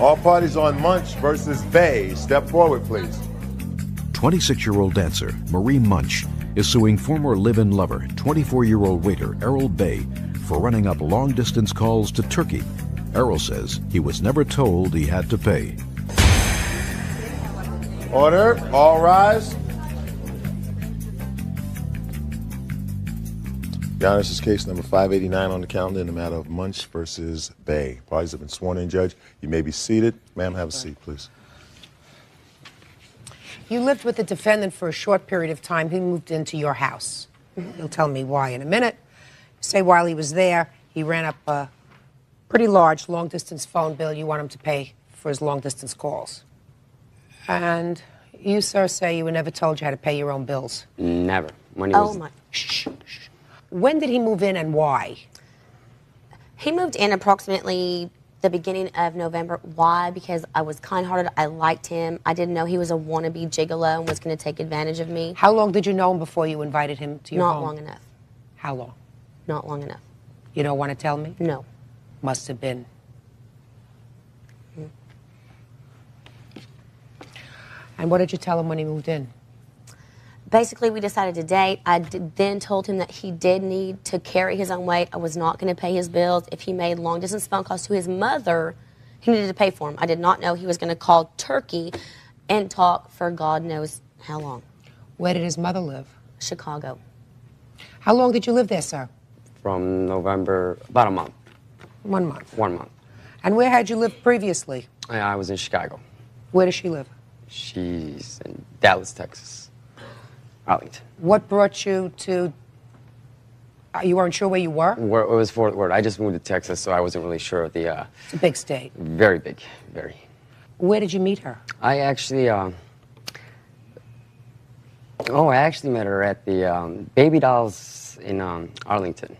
All parties on Munch versus Bay. Step forward, please. 26-year-old dancer Marie Munch is suing former live-in lover, 24-year-old waiter Errol Bay, for running up long-distance calls to Turkey. Errol says he was never told he had to pay. Order. All rise. Your Honor, this is case number 589 on the calendar in the matter of Munch versus Bay. Parties have been sworn in, Judge. You may be seated. Ma'am, have a seat, please. You lived with the defendant for a short period of time. He moved into your house. You'll tell me why in a minute. Say while he was there, he ran up a pretty large long-distance phone bill you want him to pay for his long-distance calls. And you, sir, say you were never told you had to pay your own bills. Never. My. Shh. When did he move in and why? He moved in approximately the beginning of November. Why? Because I was kind-hearted. I liked him. I didn't know he was a wannabe gigolo and was going to take advantage of me. How long did you know him before you invited him to your home? Not long enough. How long? Not long enough. You don't want to tell me? No. Must have been. And what did you tell him when he moved in? Basically, we decided to date. I then told him that he did need to carry his own weight. I was not going to pay his bills. If he made long-distance phone calls to his mother, he needed to pay for them. I did not know he was going to call Turkey and talk for God knows how long. Where did his mother live? Chicago. How long did you live there, sir? From November, about a month. 1 month. 1 month. And where had you lived previously? I was in Chicago. Where does she live? She's in Dallas, Texas. Arlington. What brought you to... You weren't sure where you were? It was Fort Worth. I just moved to Texas, so I wasn't really sure of the... It's a big state. Very big, very. Where did you meet her? I actually... I actually met her at the Baby Dolls in Arlington.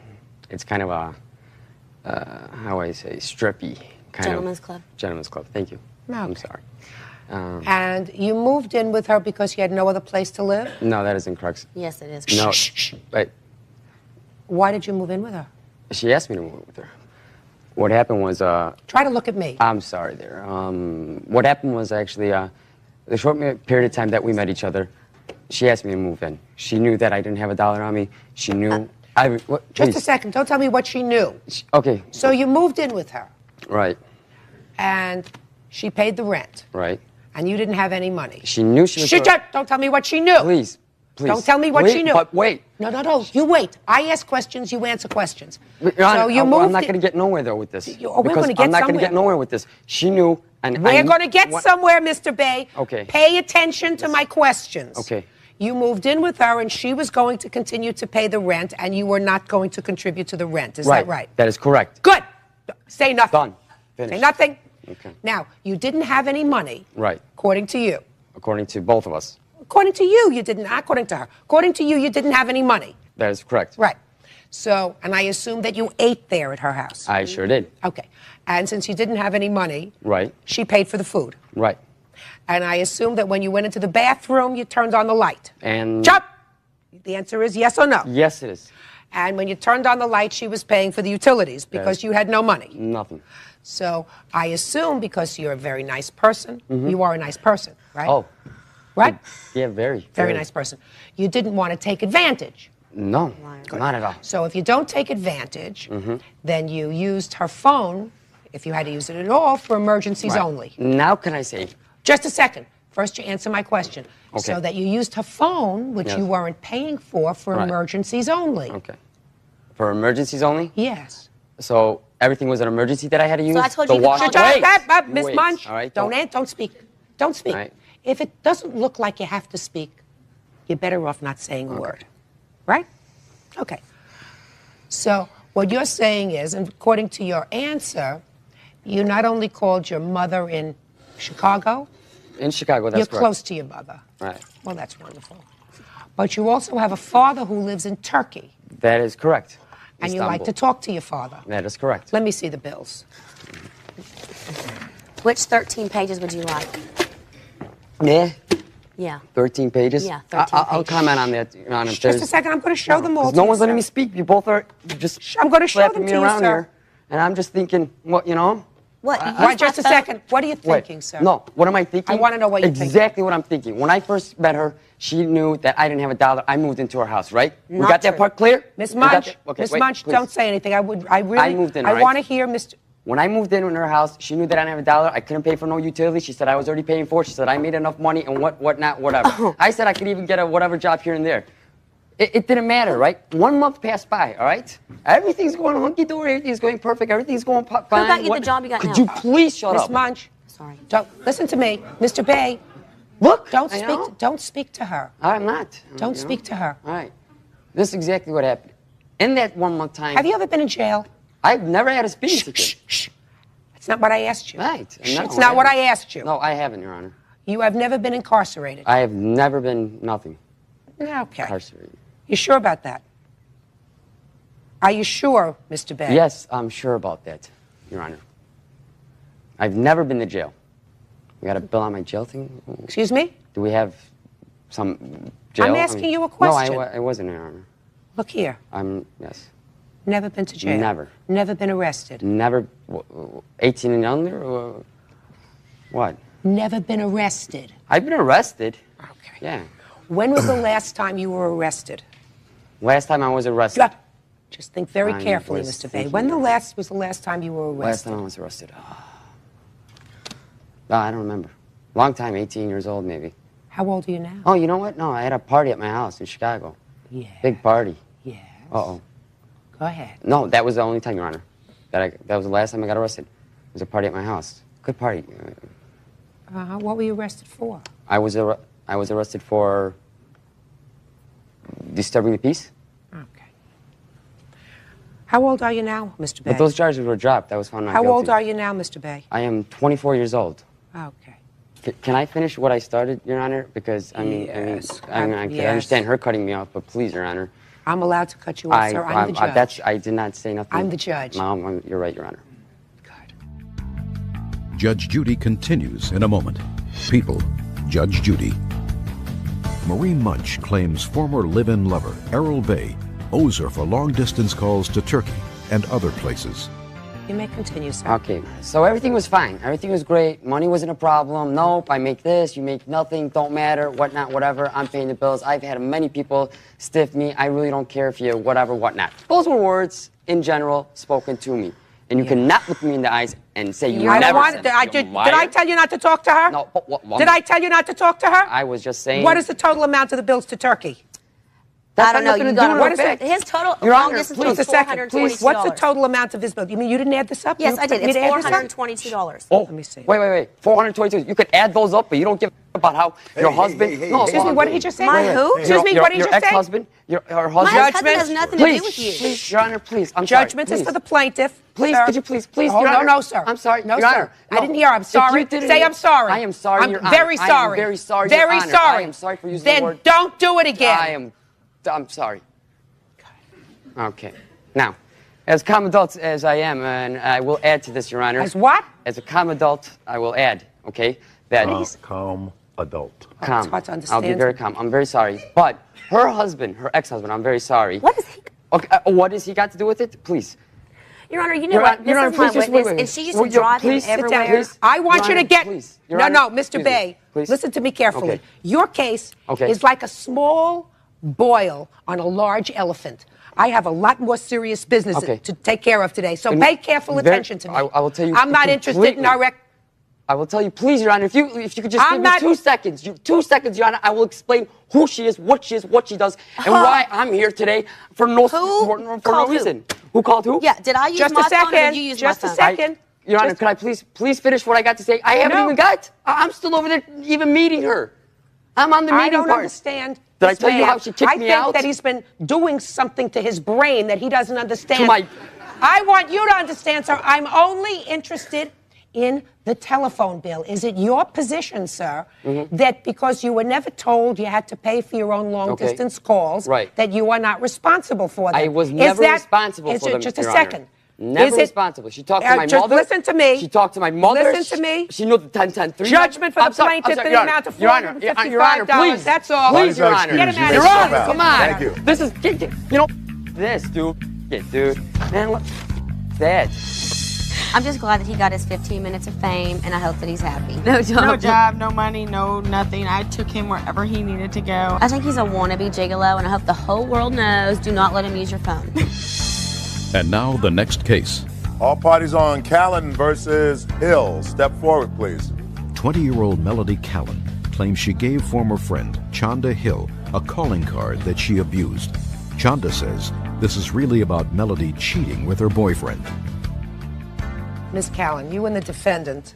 It's kind of a, how do I say, strippy kind Gentleman's of... club. Gentleman's club, thank you. Okay. I'm sorry. And you moved in with her because you had no other place to live? No, that isn't correct. Yes, it is. No, but Why did you move in with her? she asked me to move with her. What happened was... Try to look at me. I'm sorry there. What happened was actually the short period of time that we met each other, she asked me to move in. She knew that I didn't have $1 on me. She knew... Just a second. Don't tell me what she knew. Okay. So you moved in with her. Right. And she paid the rent. Right. And you didn't have any money. She knew she was... Don't tell me what she knew. Please. Don't tell me what she knew. But wait. No. You wait. I ask questions, you answer questions. Your Honor, so you moved I'm not going to get nowhere, though, with this. We're going to get I'm not going to somewhere. get nowhere with this. She knew, and We're going to get somewhere, Mr. Bay. Okay. Pay attention to my questions. Okay. You moved in with her, and she was going to continue to pay the rent, and you were not going to contribute to the rent. Is that right? That is correct. Good. Say nothing. Done. Finished. Say nothing. Okay. Now, you didn't have any money. Right. According to you. According to both of us. According to you, you didn't. Not according to her. According to you, you didn't have any money. That is correct. Right. So, and I assume that you ate there at her house. I sure did. Okay. And since you didn't have any money, Right. she paid for the food. Right. And I assume that when you went into the bathroom, you turned on the light. And... Chop! The answer is yes or no. Yes, it is. And when you turned on the light, she was paying for the utilities because you had no money. Nothing. So I assume because you're a very nice person, you are a nice person, right? Oh. Right? Yeah, very. Very nice person. You didn't want to take advantage. No, not at all. So if you don't take advantage, then you used her phone, if you had to use it at all, for emergencies only. Now can I say... Just a second. First, you answer my question. Okay. So that you used her phone, which you weren't paying for emergencies only. Okay. For emergencies only? Yes. So everything was an emergency that I had to use? I told you Miss Munch, all right, don't speak. Don't speak. Right. If it doesn't look like you have to speak, you're better off not saying a word. Right? Okay. So what you're saying is, and according to your answer, you not only called your mother in Chicago. In Chicago, that's You're correct. close to your mother. Right. Well, that's wonderful. But you also have a father who lives in Turkey. That is correct. And you Istanbul. like to talk to your father. That is correct. Let me see the bills. Which 13 pages would you like? Yeah. Yeah. 13 pages? Yeah, 13 I'll pages. comment on that. Your Honor. Just a second. I'm going to show them all. No one's letting me speak. You both are just I'm going to show them slapping to me you, around sir. here. And I'm just thinking, what, you know? What? Right, just a second. What are you Wait, thinking, sir? No, what am I thinking? I wanna know what you're thinking. Exactly what I'm thinking. When I first met her, she knew that I didn't have a dollar. I moved into her house, right? We Not got that true. part clear? Miss We got Munch, that- okay, Miss wait, Munch, please. don't say anything. I moved in, all right? want to hear Mr. When I moved in her house, she knew that I didn't have a dollar. I couldn't pay for no utilities. She said I was already paying for it. She said I made enough money and whatnot, whatever. Oh. I said I could even get a whatever job here and there. It didn't matter, right? 1 month passed by, all right? Everything's going hunky-dory. Everything's going perfect. Everything's going fine. got you the job you got Could now? you please shut Miss up? Munch, Sorry. don't listen to me, Mr. Bay. Look, Don't I speak. know. Don't speak to her. I'm not. Don't You know? speak to her. All right. This is exactly what happened. In that 1 month time, Have you ever been in jail? I've never had a speeding ticket. Shh. That's not what I asked you. Right. Shh, No, it's not what I haven't. asked you. No, I haven't, Your Honor. You have never been incarcerated. I have never been nothing Okay. incarcerated. You sure about that? Are you sure, Mr. Bay? Yes, I'm sure about that, Your Honor. I've never been to jail. We got a bill on my jail thing? Excuse me? Do we have some jail? I'm asking you a question. No, I wasn't, Your Honor. Look here. Yes. Never been to jail. Never. Never been arrested. Never, 18 and under? Or what? Never been arrested. I've been arrested. Okay. Yeah. When was the last time you were arrested? Last time I was arrested. Yeah. Just think very I carefully, was Mr. Bay. thinking When that. was the last time you were Last arrested? time I was arrested. I don't remember. Long time, 18 years old maybe. How old are you now? Oh, you know what? No, I had a party at my house in Chicago. Yeah. Big party. Yes. Uh-oh. Go ahead. No, that was the only time, Your Honor. That was the last time I got arrested. It was a party at my house. Good party. What were you arrested for? I was arrested for disturbing the peace. Okay. How old are you now, Mr. Bay? But those charges were dropped. I was found not How guilty. old are you now, Mr. Bay? I am 24 years old. Okay. Can I finish what I started, Your Honor? Because I Yes. can Yes. understand her cutting me off, but please, Your Honor. I'm allowed to cut you off, sir. I'm the judge. I did not say nothing. I'm the judge. No, you're right, Your Honor. Good. Judge Judy continues in a moment. People, Judge Judy. Marie Munch claims former live-in lover Errol Bay owes her for long-distance calls to Turkey and other places. You may continue, sir. Okay, so everything was fine. Everything was great. Money wasn't a problem. Nope, I make this, you make nothing, don't matter, whatnot, whatever. I'm paying the bills. I've had many people stiff me. I really don't care if you whatever, whatnot. Those were words, in general, spoken to me. And you cannot look me in the eyes and say you I never don't want. said Did it. I, You did liar. I tell you not to talk to her? No, but what? Did I tell you not to talk to her? I was just saying. What is the total amount of the bills to Turkey? That's I don't got know. nothing You to got do to with What the is it? fact. His total Your long Honor, distance please. was Just a second, please. What's the $422. total amount of his bill? You mean you didn't add this up? Yes, You I did. expect me It's to add this up? $422. Oh, Let me see. Wait. 422. You could add those up, but you don't give a about how your husband. No, Excuse me, what did he just say? My who? Excuse me, what did he your just say? ex-husband, your husband. My husband Judgment. has nothing to Please, do with you. please, Your Honor, please. I'm Judgment sorry. is for the plaintiff. Please, sir. could you please, Oh, Your no, Honor. no, sir. I'm sorry, No, Your sir. Honor. I No. didn't hear. I'm If sorry. you didn't Say hear- I'm sorry. I am sorry, I'm Your Honor. very I am sorry. very sorry, Your Very Honor. sorry. I am sorry for using then the word. don't do it again. I'm sorry. Okay. Now, as calm adult as I am, and I will add to this, Your Honor. As what? As a calm adult, I will add, okay, that Calm adult. calm. It's hard to I'll be understand. very calm. I'm very sorry. But her husband, her ex-husband, I'm very sorry. What is he? Okay, what has he got to do with it? Please. Your Honor, you know Your what? Honor, Your Honor, This is my please, just witness, wait. and she used Will to you drive him please sit down, everywhere. please? I want Your you to Honor, get. please. Your No, Honor, no, Mr. excuse me. Bay. Please. Listen to me carefully. Okay. Your case Okay. is like a small boil on a large elephant. I have a lot more serious business Okay. to take care of today, so And pay careful very- attention to me. I will tell you I'm not interested in completely. our rec. I will tell you, please, Your Honor, if you could just I'm give not- me 2 seconds. 2 seconds, Your Honor, I will explain who she is, what she does, and why I'm here today for no Who no called who? reason. Who called who? Yeah, did I use Just my a phone or second. did you use Just my a phone? second. Your Honor, Just- could I please finish what I got to say? I haven't No. even got. I'm still over there even meeting her. I'm on the meeting I don't part. understand. Did I this tell you man. how she kicked me I out? think that he's been doing something to his brain that he doesn't understand. To my- I want you to understand, sir. I'm only interested in the telephone bill. Is it your position, sir, that because you were never told you had to pay for your own long-distance calls, Right. that you are not responsible for them? I was Is never that- responsible is for it- them, Just a Your Honor. second. Never Is it- responsible. She talked to my just mother. listen to me. She talked to my mother. Listen to me. She knew the 10-10-3. Judgment for the plaintiff in the amount of Your Honor, $455. please. That's all. Please, Your Why Honor. is that Get him out of excuse? Your here. Your Honor, Honor, come on. Thank you. This is, you know, this, dude. Yeah, dude. Man, look. That. I'm just glad that he got his 15 minutes of fame, and I hope that he's happy. No No job, no money, no nothing. I took him wherever he needed to go. I think he's a wannabe gigolo, and I hope the whole world knows, do not let him use your phone. And now the next case. All parties on Callan versus Hill. Step forward, please. 20-year-old Melody Callan claims she gave former friend Chanda Hill a calling card that she abused. Chanda says this is really about Melody cheating with her boyfriend. Ms. Callan, you and the defendant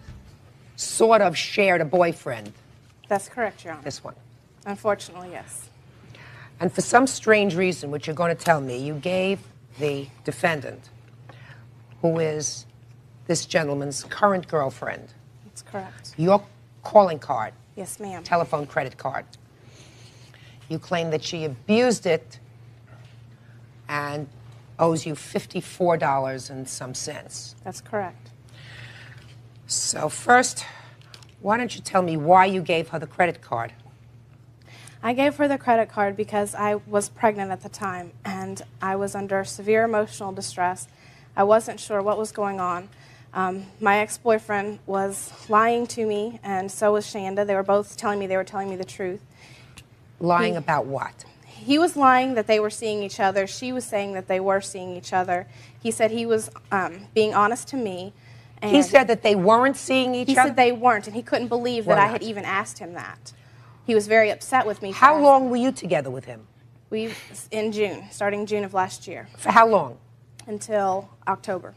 sort of shared a boyfriend, That's correct, Your Honor. this one. Unfortunately, yes. And for some strange reason, which you're going to tell me, you gave the defendant, who is this gentleman's current girlfriend, That's correct. your calling card, Yes, ma'am. telephone credit card. You claim that she abused it and owes you $54 and some cents. That's correct. So first, why don't you tell me why you gave her the credit card? I gave her the credit card because I was pregnant at the time and I was under severe emotional distress. I wasn't sure what was going on. My ex-boyfriend was lying to me, and so was Shanda. They were both telling me the truth. Lying about what? He was lying that they were seeing each other. She was saying that they were seeing each other. He said he was being honest to me. And He said that they weren't seeing each he other? said they weren't, and he couldn't believe Why that I not? had even asked him that. He was very upset with me. for How asking. long were you together with him? In June, starting June of last year, For how long? until October.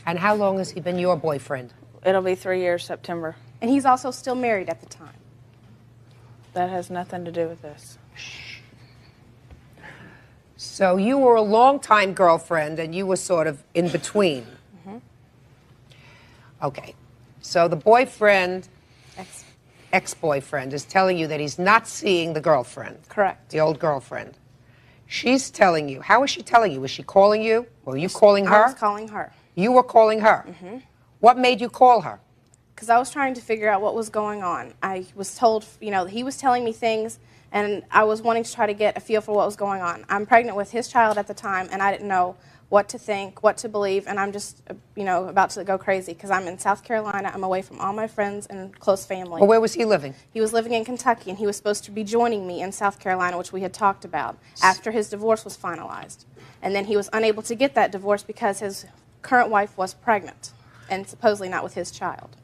And how long has he been your boyfriend? It'll be 3 years September. And he's also still married at the time. That has nothing to do with this. So you were a longtime girlfriend and you were sort of in between. Okay. So the boyfriend, ex-boyfriend, is telling you that he's not seeing the girlfriend. Correct. The old girlfriend. She's telling you. How is she telling you? Was she calling you? Were you calling her? I was calling her. You were calling her. What made you call her? Because I was trying to figure out what was going on. I was told, he was telling me things, and I was wanting to try to get a feel for what was going on. I'm pregnant with his child at the time, and I didn't know what to think, what to believe, and I'm just, about to go crazy because I'm in South Carolina. I'm away from all my friends and close family. Well, where was he living? He was living in Kentucky, and he was supposed to be joining me in South Carolina, which we had talked about, after his divorce was finalized. And then he was unable to get that divorce because his current wife was pregnant, and supposedly not with his child.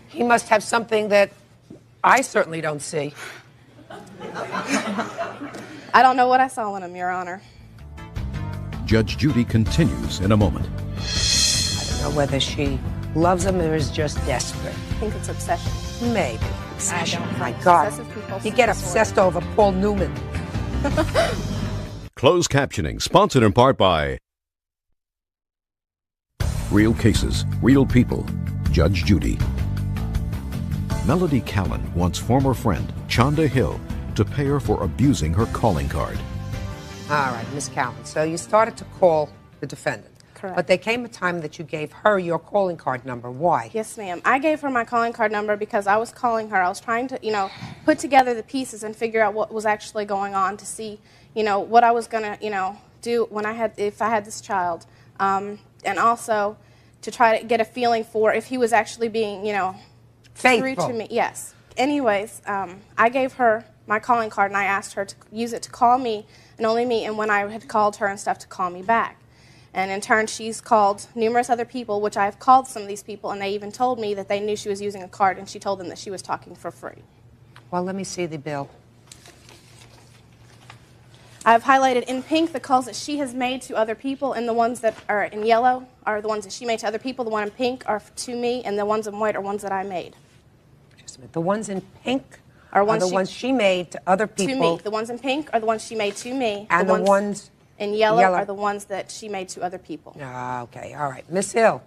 He must have something that I certainly don't see. I don't know what I saw in him, Your Honor. Judge Judy continues in a moment. I don't know whether she loves him or is just desperate. I think it's obsession. Maybe. Obsession. I don't My think God. obsessive people You get disorder. obsessed over Paul Newman. Closed captioning, sponsored in part by Real Cases, Real People, Judge Judy. Melody Callan wants former friend Chanda Hill to pay her for abusing her calling card. All right, Miss Callan. So you started to call the defendant. Correct. But there came a time that you gave her your calling card number. Why? Yes, ma'am. I gave her my calling card number because I was calling her. I was trying to, put together the pieces and figure out what was actually going on to see, what I was going to, do if I had this child. And also to try to get a feeling for if he was actually being, Faithful. true to me. Yes. Anyways, I gave her my calling card and I asked her to use it to call me and only me, and when I had called her and stuff, to call me back. And in turn, she's called numerous other people, which I've called some of these people, and they even told me that they knew she was using a card, and she told them that she was talking for free. Well, let me see the bill. I've highlighted in pink the calls that she has made to other people, and the ones that are in yellow are the ones that she made to other people. The one in pink are to me, and the ones in white are ones that I made. Just a minute. The ones in pink Are are ones the she- ones she made to other To people. me. The ones in pink are the ones she made to me. And the ones in yellow yellow. are the ones that she made to other people. Ah, okay, all right. Miss Hill,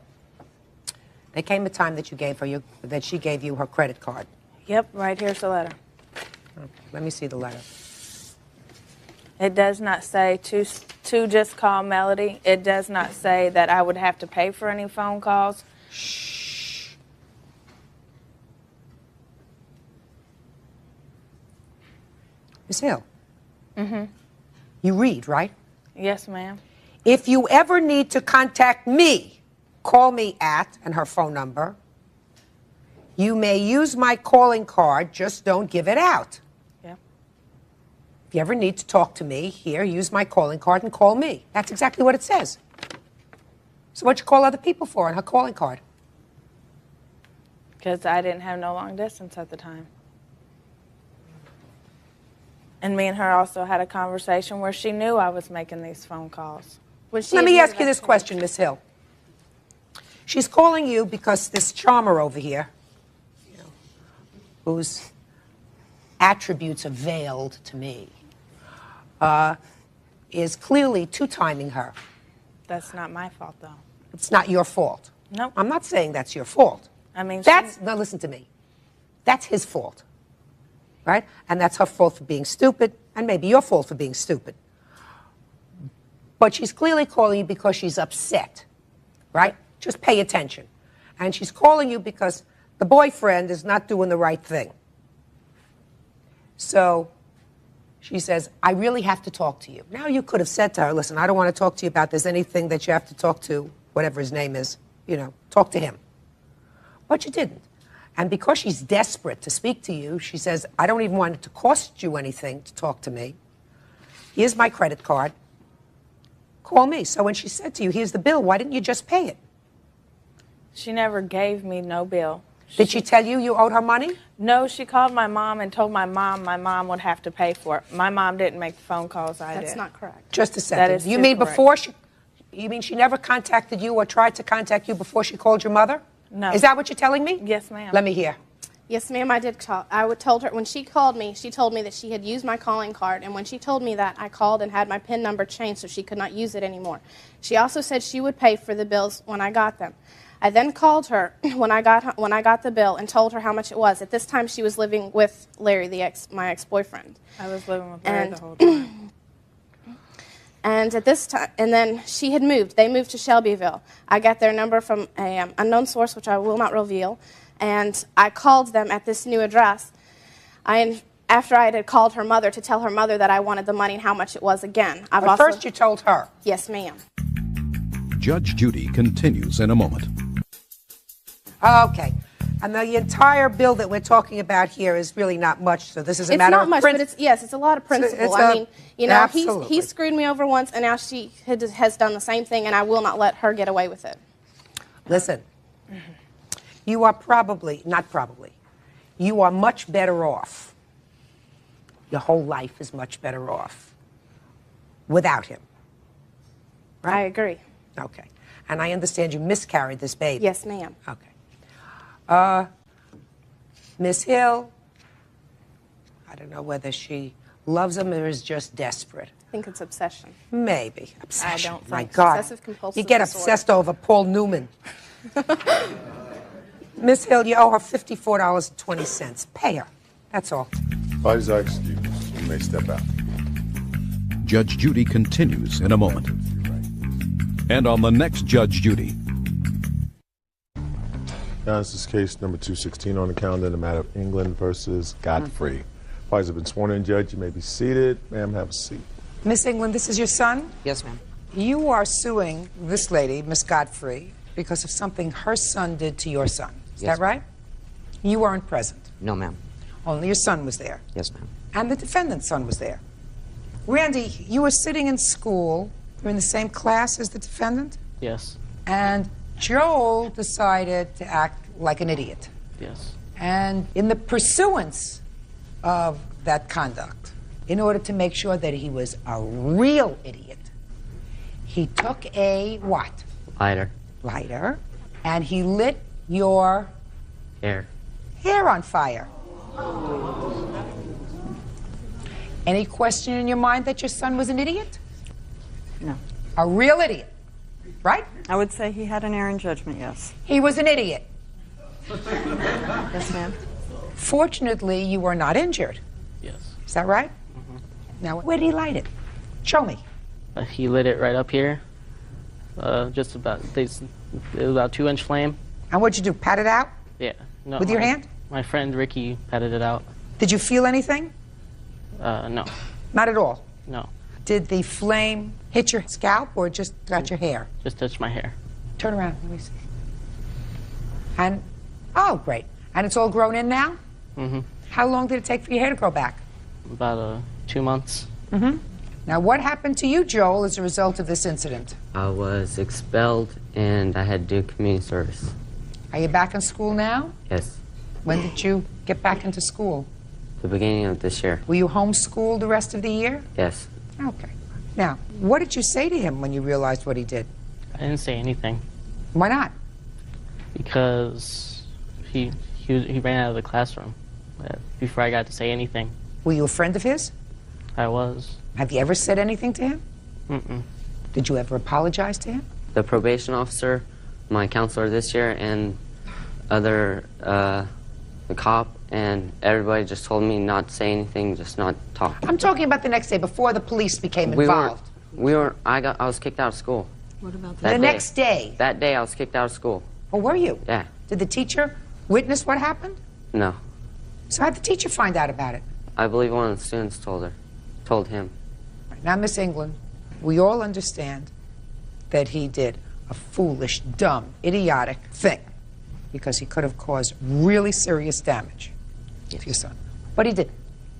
there came a time that you gave her that she gave you her credit card. Yep, right here's the letter. Okay, let me see the letter. It does not say to just call Melody. It does not say that I would have to pay for any phone calls. Miss Hill. Mm-hmm. You read, right? Yes, ma'am. If you ever need to contact me, call me at, and her phone number. You may use my calling card, just don't give it out. Yeah. If you ever need to talk to me, here, use my calling card and call me. That's exactly what it says. So what you call other people for on her calling card? Because I didn't have no long distance at the time. And me and her also had a conversation where she knew I was making these phone calls. Let me ask you this question, Miss Hill. She's calling you because this charmer over here, whose attributes are veiled to me, is clearly two-timing her. That's not my fault, though. It's not your fault. Nope. I'm not saying that's your fault. I mean, Now listen to me. That's his fault, right? And that's her fault for being stupid, and maybe your fault for being stupid. But she's clearly calling you because she's upset, right? Just pay attention. And she's calling you because the boyfriend is not doing the right thing. So she says, I really have to talk to you. Now you could have said to her, listen, I don't want to talk to you about there's anything that you have to talk to, whatever his name is, talk to him. But you didn't. And because she's desperate to speak to you, she says, I don't even want it to cost you anything to talk to me. Here's my credit card. Call me. So when she said to you, here's the bill, why didn't you just pay it? She never gave me no bill. Did she tell you owed her money? No, she called my mom and told my mom would have to pay for it. My mom didn't make the phone calls, I did. That's not correct. Just a second. That is You too mean correct. before you mean she never contacted you or tried to contact you before she called your mother? No. Is that what you're telling me? Yes, ma'am. Let me hear. Yes, ma'am, I did call. I told her, when she called me, she told me that she had used my calling card, and when she told me that, I called and had my PIN number changed so she could not use it anymore. She also said she would pay for the bills when I got them. I then called her when I got the bill and told her how much it was. At this time, she was living with Larry, my ex-boyfriend. I was living with Larry the whole time. And at this time, and then she had moved. They moved to Shelbyville. I got their number from an unknown source, which I will not reveal, and I called them at this new address. After I had called her mother to tell her mother that I wanted the money and how much it was again. But first you told her. Yes, ma'am. Judge Judy continues in a moment. Okay. And the entire bill that we're talking about here is really not much, so this is a matter of It's not much, but it's a lot of principle. He screwed me over once, and now she has done the same thing, and I will not let her get away with it. Listen, you are you are much better off. Your whole life is much better off without him. Right? I agree. Okay. And I understand you miscarried this baby. Yes, ma'am. Okay. Miss Hill, I don't know whether she loves him or is just desperate. I think it's obsession. Maybe. Obsession. I don't think. My God. Obsessive-compulsive You get disorder. obsessed over Paul Newman. Miss Hill, you owe her $54.20. Pay her. That's all. Parties are excused. You may step out. Judge Judy continues in a moment. And on the next Judge Judy. Now, this is case number 216 on the calendar in the matter of England versus Godfrey. Parties have been sworn in, Judge. You may be seated. Ma'am, have a seat. Miss England, this is your son? Yes, ma'am. You are suing this lady, Miss Godfrey, because of something her son did to your son. Is Yes, that right? You weren't present. No, ma'am. Only your son was there. Yes, ma'am. And the defendant's son was there. Randy, you were sitting in school. You're in the same class as the defendant? Yes. And Joel decided to act like an idiot. Yes. And in the pursuance of that conduct, in order to make sure that he was a real idiot, he took a what? Lighter. Lighter. And he lit your Hair. hair on fire. Any question in your mind that your son was an idiot? No. A real idiot, right? I would say he had an error in judgment, yes. He was an idiot. Yes, ma'am. Fortunately, you were not injured. Yes. Is that right? Now, where did he light it? Show me. He lit it right up here. Just about, it was about 2-inch flame. And what'd you do, pat it out? Yeah. No, With your hand? My friend Ricky patted it out. Did you feel anything? No. Not at all. No. Did the flame hit your scalp or just got your hair? Just touched my hair. Turn around, let me see. And, oh, great. And it's all grown in now? Mm-hmm. How long did it take for your hair to grow back? About 2 months. Mm-hmm. Now, what happened to you, Joel, as a result of this incident? I was expelled and I had to do community service. Are you back in school now? Yes, When did you get back into school? the beginning of this year. Were you homeschooled the rest of the year? Yes. Okay. Now, what did you say to him when you realized what he did? I didn't say anything Why not? because he ran out of the classroom before I got to say anything. Were you a friend of his? I was. Have you ever said anything to him? Mm-mm. Did you ever apologize to him? The probation officer, my counselor this year, and the cop, and everybody just told me not to say anything, just not talk. I'm talking about the next day, before the police became involved. I was kicked out of school. What about The next day? That day I was kicked out of school. Or were you? Yeah. Did the teacher witness what happened? No. So how'd the teacher find out about it? I believe one of the students told him. Now, Miss England, we all understand that he did a foolish, dumb, idiotic thing because he could have caused really serious damage to your son. But he didn't.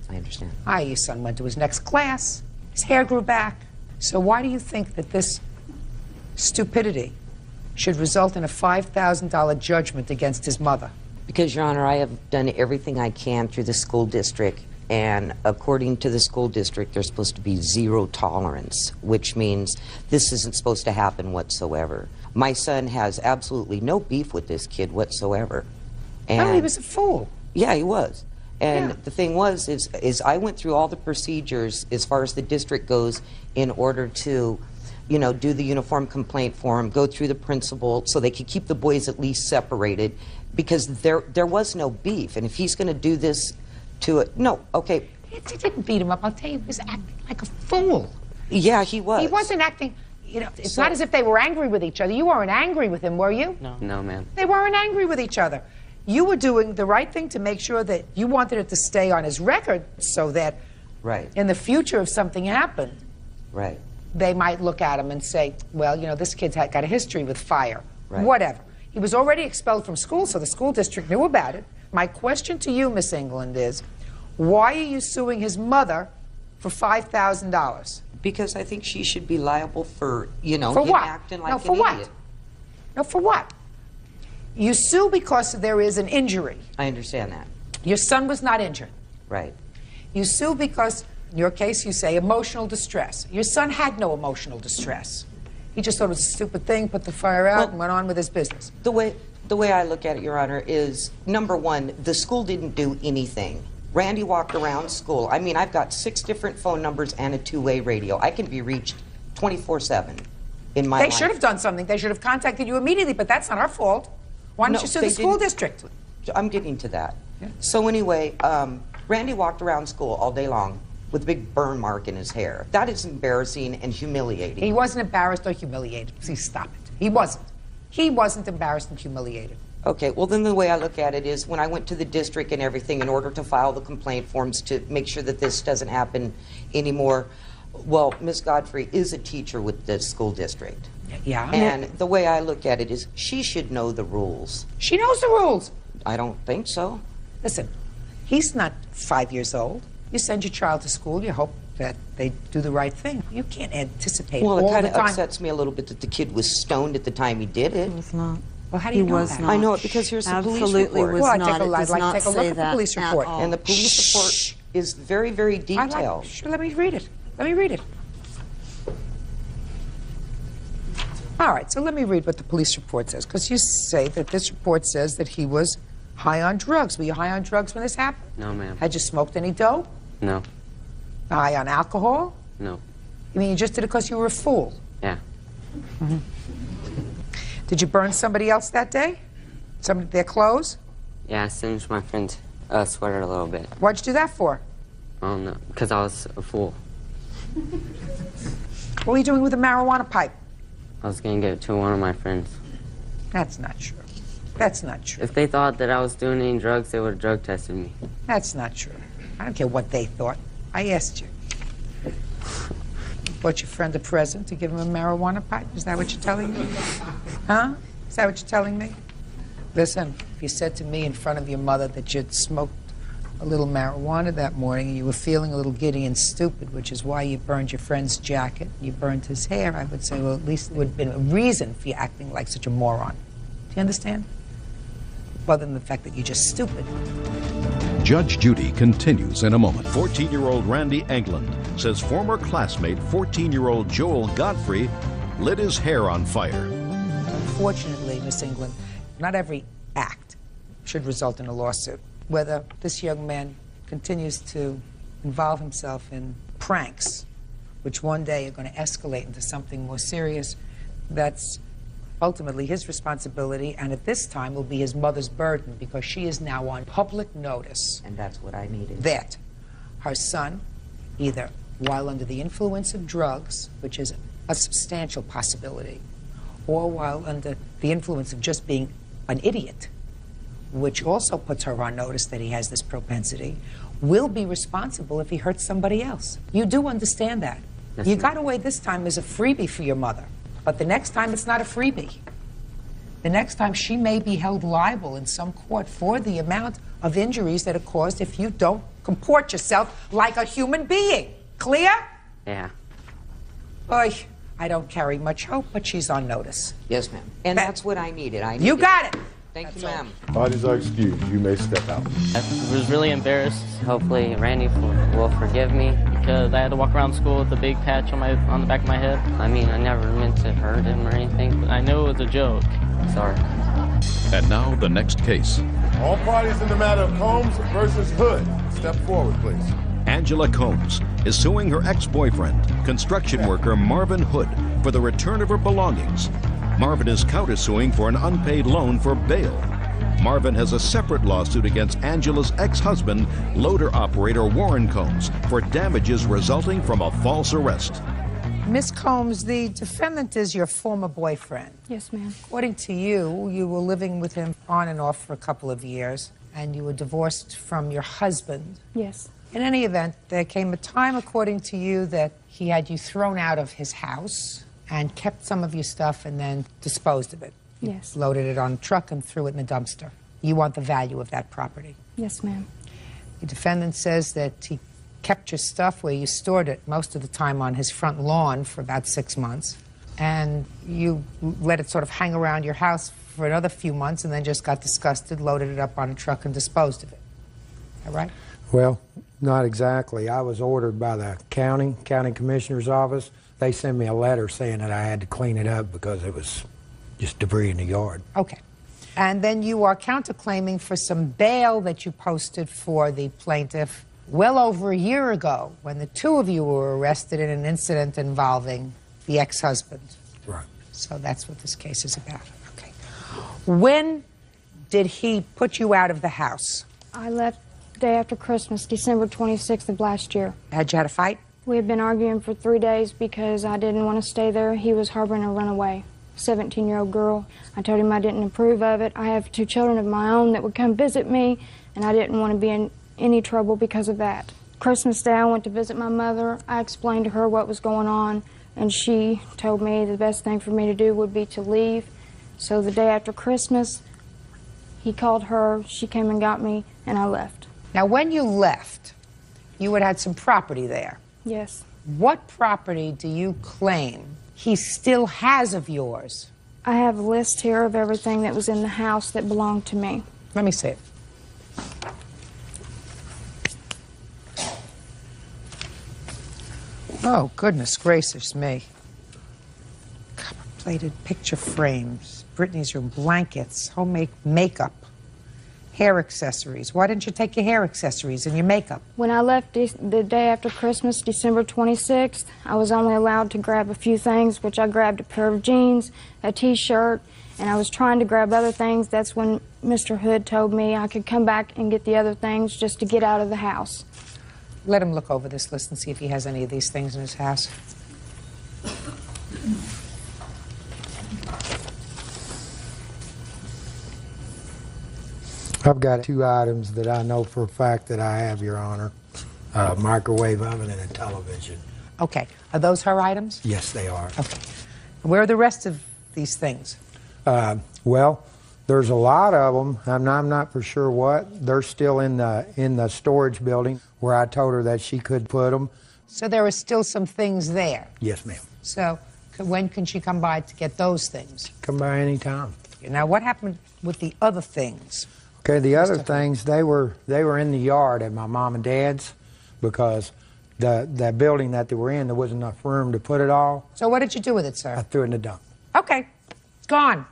I understand. Your son went to his next class. His hair grew back. So why do you think that this stupidity should result in a $5,000 judgment against his mother? Because, Your Honor, I have done everything I can through the school district, and according to the school district, there's supposed to be 0 tolerance, which means this isn't supposed to happen whatsoever. My son has absolutely no beef with this kid whatsoever. And he was a fool. Yeah, he was. And Yeah. the thing was, is I went through all the procedures as far as the district goes in order to, you know, do the uniform complaint form, go through the principal so they could keep the boys at least separated, because there was no beef. And if he's going to do this to it, no, okay. He didn't beat him up. I'll tell you, he was acting like a fool. Yeah, he was. He wasn't acting, you know, it's not as if they were angry with each other. You weren't angry with him, were you? No, ma'am. They weren't angry with each other. You were doing the right thing to make sure that you wanted it to stay on his record so that Right. in the future, if something happened, Right. they might look at him and say, well, you know, this kid's got a history with fire. Right. Whatever. He was already expelled from school, so the school district knew about it. My question to you, Miss England, is why are you suing his mother for $5,000? Because I think she should be liable for, you know, For him what? acting like No, an for what? idiot. No, for what? You sue because there is an injury. I understand that. Your son was not injured. Right. You sue because, in your case, you say emotional distress. Your son had no emotional distress. He just thought it was a stupid thing, put the fire out, and went on with his business. The way I look at it, Your Honor, is, number one, the school didn't do anything. Randy walked around school. I mean, I've got 6 different phone numbers and a 2-way radio. I can be reached 24/7 in my life. They should have done something. They should have contacted you immediately, but that's not our fault. Why don't No, you sue they the school didn't. district? I'm getting to that. So anyway, Randy walked around school all day long with a big burn mark in his hair. That is embarrassing and humiliating. He wasn't embarrassed or humiliated. Please stop it. He wasn't. He wasn't embarrassed and humiliated. Okay, well then the way I look at it is when I went to the district and everything in order to file the complaint forms to make sure that this doesn't happen anymore, well, Ms. Godfrey is a teacher with the school district. Yeah. And the way I look at it is she should know the rules. She knows the rules. I don't think so. Listen, he's not 5 years old. You send your child to school, you hope that they do the right thing. You can't anticipate Well, all it the kind of time. upsets me a little bit that the kid was stoned at the time he did it. He was not. Well, how do you He know was that? not. I know it because here's the police Absolutely report. was Well, I'd not. take a- It I'd does like to not take a look say at the that police at report. all. And the police report is very, very detailed. Sure, let me read it. Let me read it. All right, so let me read what the police report says, because you say that this report says that he was high on drugs. Were you high on drugs when this happened? No, ma'am. Had you smoked any dope? No. High on alcohol? No. You mean you just did it because you were a fool? Yeah. Did you burn somebody else that day? Their clothes? Yeah, I singed my friend's sweater a little bit. What'd you do that for? I don't know, because I was a fool. What were you doing with a marijuana pipe? I was going to give it to one of my friends. That's not true. That's not true. If they thought that I was doing any drugs, they would have drug tested me. That's not true. I don't care what they thought. I asked you. Bought your friend a present to give him a marijuana pipe? Is that what you're telling me? Huh? Is that what you're telling me? Listen, if you said to me in front of your mother that you'd smoked a little marijuana that morning and you were feeling a little giddy and stupid, which is why you burned your friend's jacket, you burned his hair, I would say, well, at least there would have been a reason for you acting like such a moron. Do you understand? Other than the fact that you're just stupid. Judge Judy continues in a moment. 14-year-old Randy Englund says former classmate 14-year-old Joel Godfrey lit his hair on fire. Unfortunately, Miss England, not every act should result in a lawsuit. Whether this young man continues to involve himself in pranks, which one day are going to escalate into something more serious, that's ultimately his responsibility, and at this time will be his mother's burden, because she is now on public notice. And that's what I needed. That her son, either while under the influence of drugs, which is a substantial possibility, or while under the influence of just being an idiot, which also puts her on notice that he has this propensity, will be responsible if he hurts somebody else. You do understand that. Yes, You ma'am. got away this time as a freebie for your mother, but the next time it's not a freebie. The next time she may be held liable in some court for the amount of injuries that are caused if you don't comport yourself like a human being. Clear? Yeah. Oy, I don't carry much hope, but she's on notice. Yes, ma'am. And that's what I needed. You got it. Thank you, ma'am. Parties are excused. You may step out. I was really embarrassed Hopefully Randy will forgive me. because I had to walk around school with a big patch on the back of my head. I mean, I never meant to hurt him or anything. I knew it was a joke. Sorry. And now the next case. All parties in the matter of Combs versus Hood, step forward, please. Angela Combs is suing her ex-boyfriend, construction worker Marvin Hood, for the return of her belongings. Marvin is countersuing for an unpaid loan for bail. Marvin has a separate lawsuit against Angela's ex-husband, loader operator Warren Combs, for damages resulting from a false arrest. Miss Combs, the defendant is your former boyfriend. Yes, ma'am. According to you, you were living with him on and off for a couple of years, and you were divorced from your husband. Yes. In any event, there came a time, according to you, that he had you thrown out of his house and kept some of your stuff and then disposed of it. You Yes. loaded it on a truck and threw it in a dumpster. You want the value of that property. Yes, ma'am. The defendant says that he kept your stuff where you stored it most of the time on his front lawn for about 6 months, and you let it sort of hang around your house for another few months and then just got disgusted, loaded it up on a truck and disposed of it. Is that right? Well, not exactly. I was ordered by the county commissioner's office. They sent me a letter saying that I had to clean it up because it was just debris in the yard. Okay. And then you are counterclaiming for some bail that you posted for the plaintiff well over a year ago when the two of you were arrested in an incident involving the ex-husband. Right. So that's what this case is about. Okay. When did he put you out of the house? I left the day after Christmas, December 26th of last year. Had you had a fight? We had been arguing for 3 days because I didn't want to stay there. He was harboring a runaway 17-year-old girl. I told him I didn't approve of it. I have 2 children of my own that would come visit me, and I didn't want to be in any trouble because of that. Christmas Day, I went to visit my mother. I explained to her what was going on, and she told me the best thing for me to do would be to leave. So the day after Christmas, he called her, she came and got me, and I left. Now, when you left, you had had some property there. Yes. What property do you claim he still has of yours? I have a list here of everything that was in the house that belonged to me. Let me see it. Oh, goodness gracious me. Copper-plated picture frames, Brittany's room, blankets, homemade makeup, hair accessories. Why didn't you take your hair accessories and your makeup? When I left the day after Christmas, December 26th, I was only allowed to grab a few things, which I grabbed a pair of jeans, a T-shirt, and I was trying to grab other things. That's when Mr. Hood told me I could come back and get the other things just to get out of the house. Let him look over this list and see if he has any of these things in his house. I've got 2 items that I know for a fact that I have, Your Honor. A microwave oven and a television. Okay. Are those her items? Yes, they are. Okay. Where are the rest of these things? Well, there's a lot of them. I'm not for sure what. They're still in the storage building where I told her that she could put them. So there are still some things there. Yes, ma'am. So when can she come by to get those things? Come by any time. Now, what happened with the other things? Okay, the other things, they were in the yard at my mom and dad's because that building that they were in, there wasn't enough room to put it all. So what did you do with it, sir? I threw it in the dump. Okay. It's gone.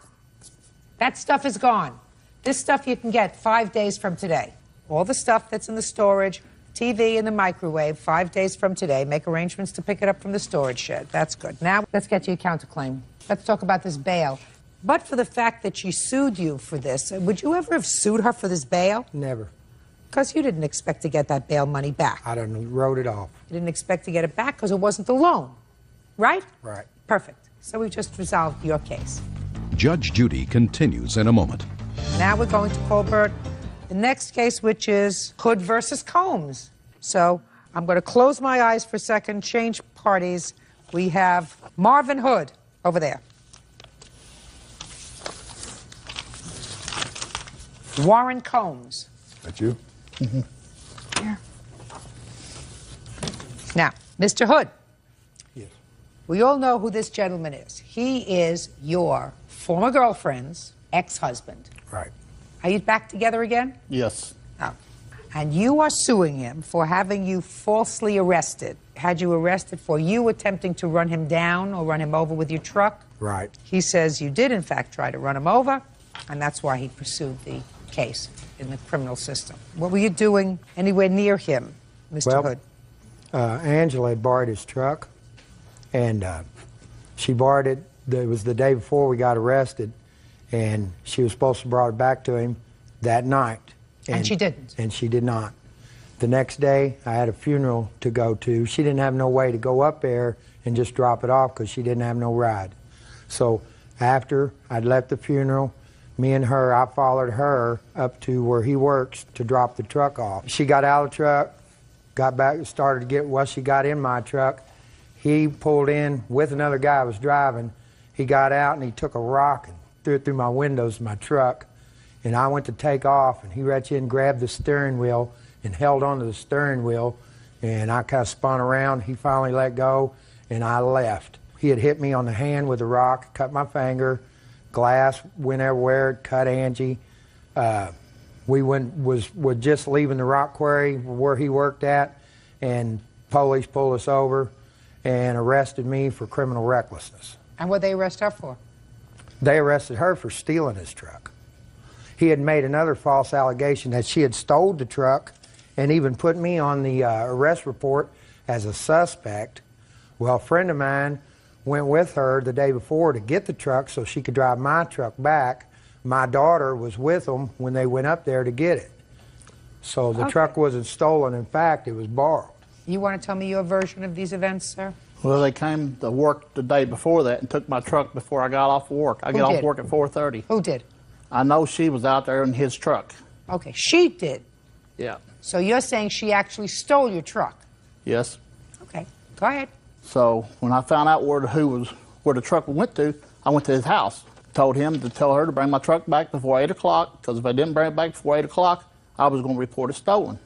That stuff is gone. This stuff you can get 5 days from today. All the stuff that's in the storage, TV in the microwave, 5 days from today. Make arrangements to pick it up from the storage shed. That's good. Now, let's get to your counterclaim. Let's talk about this bail. But for the fact that she sued you for this, would you ever have sued her for this bail? Never. Because you didn't expect to get that bail money back. I wrote it off. You didn't expect to get it back because it wasn't the loan, right? Right. Perfect. So we just resolved your case. Judge Judy continues in a moment. Now we're going to Colbert, the next case, which is Hood versus Combs. So I'm going to close my eyes for a second, change parties. We have Marvin Hood over there. Warren Combs. That you? Here. Now, Mr. Hood. Yes. We all know who this gentleman is. He is your former girlfriend's ex-husband. Right. Are you back together again? Yes. Oh. And you are suing him for having you falsely arrested. Had you arrested for you attempting to run him down or run him over with your truck? Right. He says you did, in fact, try to run him over, and that's why he pursued the case in the criminal system. What were you doing anywhere near him, Mr. Hood? Angela had borrowed his truck, and she borrowed it. It was the day before we got arrested, and she was supposed to brought it back to him that night. And she didn't? And she did not. The next day, I had a funeral to go to. She didn't have no way to go up there and just drop it off because she didn't have no ride. So after I'd left the funeral, me and her, I followed her up to where he works to drop the truck off. She got out of the truck, got back, started to get, well, she got in my truck. He pulled in with another guy who was driving. He got out and he took a rock and threw it through my windows of my truck. And I went to take off, and he reached in and grabbed the steering wheel and held onto the steering wheel. And I kind of spun around. He finally let go, and I left. He had hit me on the hand with a rock, cut my finger. Glass went everywhere, cut Angie. We were just leaving the rock quarry where he worked at, and police pulled us over and arrested me for criminal recklessness. And what did they arrest her for? They arrested her for stealing his truck. He had made another false allegation that she had stole the truck and even put me on the arrest report as a suspect. Well, a friend of mine went with her the day before to get the truck so she could drive my truck back. My daughter was with them when they went up there to get it. So the truck wasn't stolen. In fact, it was borrowed. You want to tell me your version of these events, sir? Well, they came to work the day before that and took my truck before I got off work. I got off work at 4:30. Who did? I know she was out there in his truck. Okay, she did. Yeah. So you're saying she actually stole your truck? Yes. Okay, go ahead. So when I found out where the truck went to, I went to his house. Told him to tell her to bring my truck back before 8 o'clock, because if I didn't bring it back before 8 o'clock, I was going to report it stolen.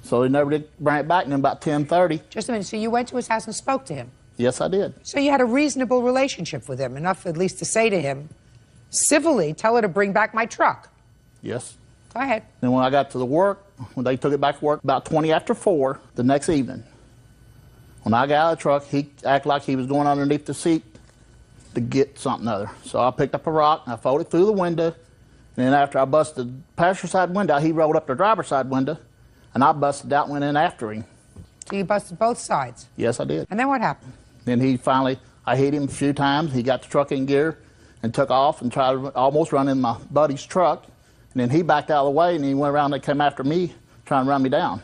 So he never did bring it back, and then about 10:30. Just a minute, so you went to his house and spoke to him? Yes, I did. So you had a reasonable relationship with him, enough at least to say to him, civilly, tell her to bring back my truck. Yes. Go ahead. Then when I got to the work, when they took it back to work, about 20 after 4 the next evening, when I got out of the truck, he acted like he was going underneath the seat to get something other. So I picked up a rock, and I folded it through the window, and then after I busted the passenger side window, he rolled up the driver's side window, and I busted out and went in after him. So you busted both sides? Yes, I did. And then what happened? Then I hit him a few times. He got the truck in gear and took off and tried to almost run in my buddy's truck. And then he backed out of the way, and he went around and came after me, trying to run me down.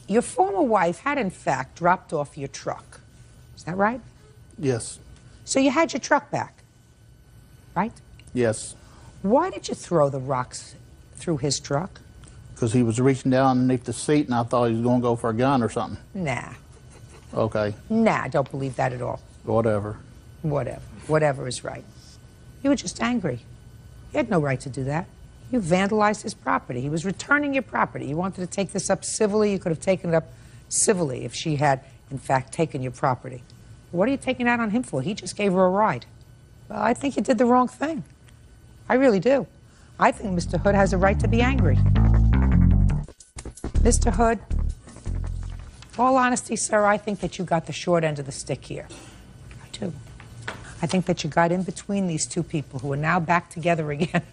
Your former wife had, in fact, dropped off your truck. Is that right? Yes. So you had your truck back, right? Yes. Why did you throw the rocks through his truck? Because he was reaching down underneath the seat, and I thought he was going to go for a gun or something. Nah. Okay, Nah, I don't believe that at all. whatever. Whatever. Whatever is right. You were just angry. You had no right to do that. You vandalized his property. He was returning your property. You wanted to take this up civilly. You could have taken it up civilly if she had, in fact, taken your property. What are you taking out on him for? He just gave her a ride. Well, I think you did the wrong thing. I really do. I think Mr. Hood has a right to be angry. Mr. Hood, all honesty, sir, I think that you got the short end of the stick here. I do. I think that you got in between these two people who are now back together again.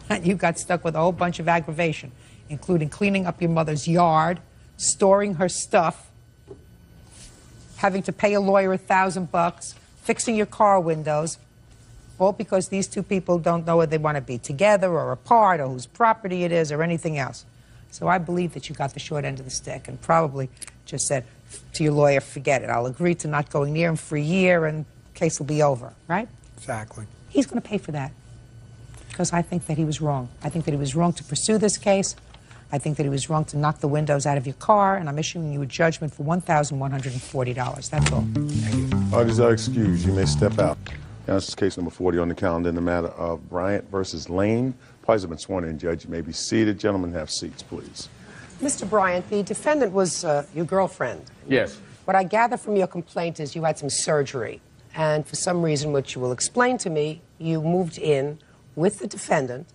And you got stuck with a whole bunch of aggravation, including cleaning up your mother's yard, storing her stuff, having to pay a lawyer $1,000, fixing your car windows, all because these two people don't know whether they want to be together or apart or whose property it is or anything else. So I believe that you got the short end of the stick and probably just said to your lawyer, forget it. I'll agree to not going near him for a year and the case will be over, right? Exactly. He's going to pay for that because I think that he was wrong. I think that he was wrong to pursue this case. I think that he was wrong to knock the windows out of your car, and I'm issuing you a judgment for $1,140. That's all. Thank you. Parties are excused. You may step out. Now, this is case number 40 on the calendar in the matter of Bryant versus Lane. Parties have been sworn in, Judge. You may be seated. Gentlemen, have seats, please. Mr. Bryant, the defendant was your girlfriend. Yes. What I gather from your complaint is you had some surgery, and for some reason, which you will explain to me, you moved in with the defendant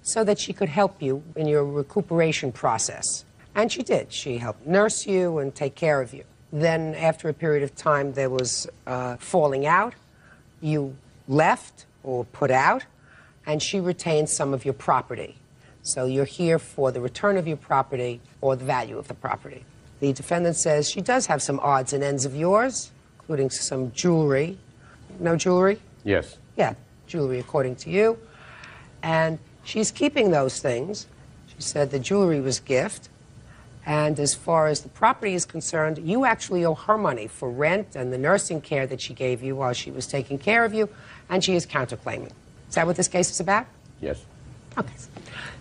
so that she could help you in your recuperation process. And she did. She helped nurse you and take care of you. Then, after a period of time, there was falling out. You left or put out, and she retained some of your property. So you're here for the return of your property or the value of the property. The defendant says she does have some odds and ends of yours, including some jewelry. No jewelry? Yes. Yeah, jewelry according to you. And she's keeping those things. She said the jewelry was gift. And as far as the property is concerned, you actually owe her money for rent and the nursing care that she gave you while she was taking care of you, and she is counterclaiming. Is that what this case is about? Yes. Okay.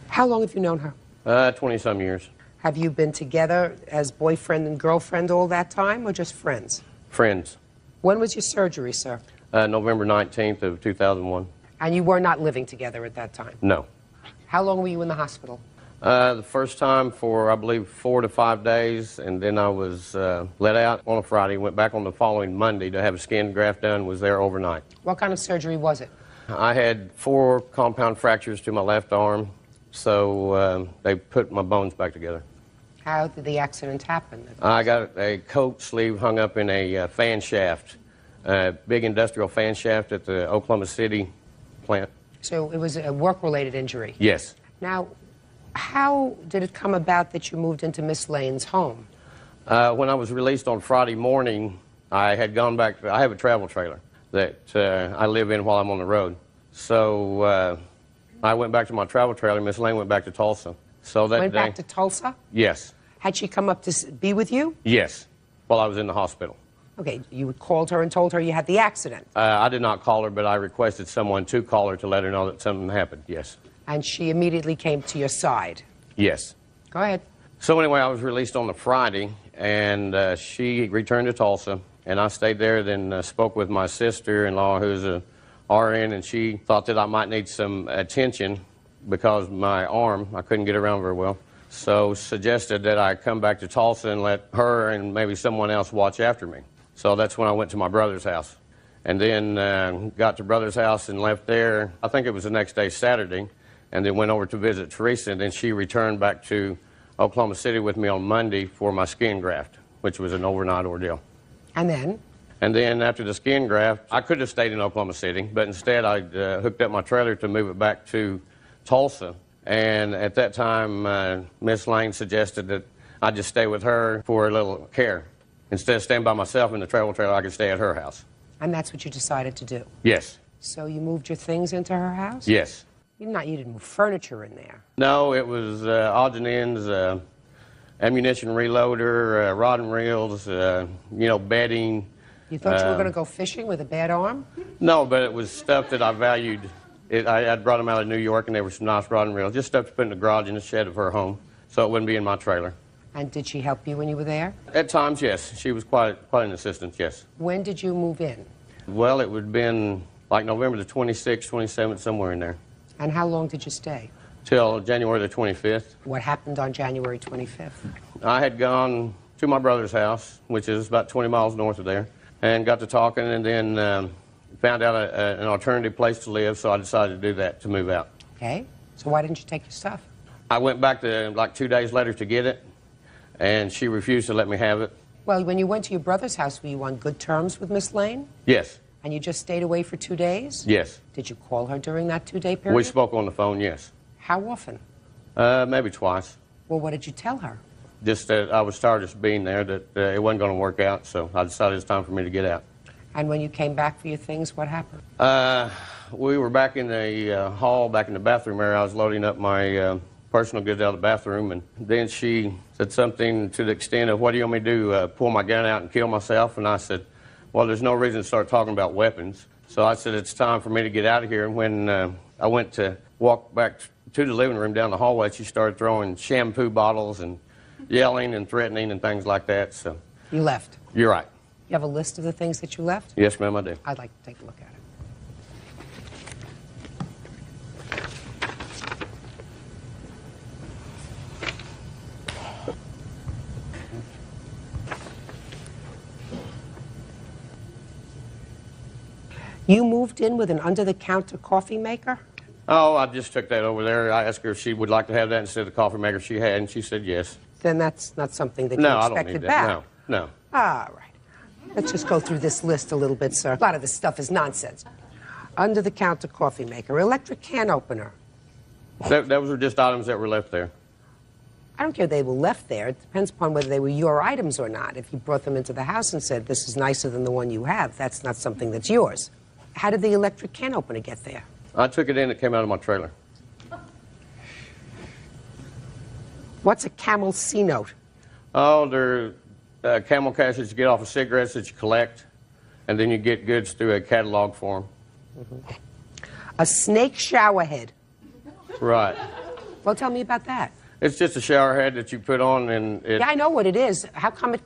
How long have you known her? 20-some years. Have you been together as boyfriend and girlfriend all that time, or just friends? Friends. When was your surgery, sir? November 19th of 2001. And you were not living together at that time? No. How long were you in the hospital? The first time for, I believe, 4 to 5 days, and then I was let out on a Friday, went back on the following Monday to have a skin graft done, was there overnight. What kind of surgery was it? I had 4 compound fractures to my left arm, so they put my bones back together. How did the accident happen? I got a coat sleeve hung up in a fan shaft, a big industrial fan shaft at the Oklahoma City plant. So it was a work-related injury? Yes. Now, how did it come about that you moved into Miss Lane's home? When I was released on Friday morning, I had gone back. I have a travel trailer that I live in while I'm on the road. So I went back to my travel trailer. Miss Lane went back to Tulsa. So that Went day, back to Tulsa? Yes. Had she come up to be with you? Yes. While I was in the hospital. Okay, you called her and told her you had the accident. I did not call her, but I requested someone to call her to let her know that something happened. Yes. And she immediately came to your side. Yes. Go ahead. So anyway, I was released on the Friday, and she returned to Tulsa, and I stayed there, then spoke with my sister-in-law, who's a RN, and she thought that I might need some attention because my arm, I couldn't get around very well. So suggested that I come back to Tulsa and let her and maybe someone else watch after me. So that's when I went to my brother's house. And then got to brother's house and left there. I think it was the next day, Saturday. And then went over to visit Teresa, and then she returned back to Oklahoma City with me on Monday for my skin graft, which was an overnight ordeal. And then? And then after the skin graft, I could have stayed in Oklahoma City, but instead I hooked up my trailer to move it back to Tulsa. And at that time, Miss Lane suggested that I just stay with her for a little care. Instead of staying by myself in the travel trailer, I could stay at her house. And that's what you decided to do? Yes. So you moved your things into her house? Yes. You didn't move furniture in there. No, it was odds and ends, ammunition reloader, rod and reels, bedding. You thought you were going to go fishing with a bad arm? No, but it was stuff that I valued. I brought them out of New York, and they were some nice rod and reels, just stuff to put in the garage in the shed of her home, so it wouldn't be in my trailer. And did she help you when you were there? At times, yes. She was quite an assistant, yes. When did you move in? Well, it would have been like November the 26th, 27th, somewhere in there. And how long did you stay? Till January the 25th. What happened on January 25th? I had gone to my brother's house, which is about 20 miles north of there, and got to talking, and then found out an alternative place to live, so I decided to do that, to move out. Okay. So why didn't you take your stuff? I went back to like 2 days later to get it, and she refused to let me have it. Well, when you went to your brother's house, were you on good terms with Miss Lane? Yes. And you just stayed away for 2 days? Yes. Did you call her during that 2-day period? We spoke on the phone, yes. How often? Maybe twice. Well, what did you tell her? Just that I was tired of being there, that it wasn't going to work out, so I decided it's time for me to get out. And when you came back for your things, what happened? We were back in the hall, back in the bathroom area. I was loading up my personal goods out of the bathroom, and then she said something to the extent of, what do you want me to do, pull my gun out and kill myself? And I said, well, there's no reason to start talking about weapons. So I said, it's time for me to get out of here. And when I went to walk back to the living room down the hallway, she started throwing shampoo bottles and yelling and threatening and things like that. So You left. You're right. You have a list of the things that you left? Yes, ma'am, I do. I'd like to take a look at it. You moved in with an under-the-counter coffee maker? Oh, I just took that over there. I asked her if she would like to have that instead of the coffee maker she had, and she said yes. Then that's not something that No, you I don't expected need back. that. No, no. All right. Let's just go through this list a little bit, sir. A lot of this stuff is nonsense. Under-the-counter coffee maker, electric can opener. Those were just items that were left there. I don't care if they were left there. It depends upon whether they were your items or not. If you brought them into the house and said, this is nicer than the one you have, that's not something that's yours. How did the electric can opener get there? I took it in. It came out of my trailer. What's a Camel C-note? Oh, they're Camel cash that you get off of cigarettes that you collect, and then you get goods through a catalog form. A snake shower head. Right. Well, tell me about that. It's just a shower head that you put on, and it... Yeah, I know what it is. How come it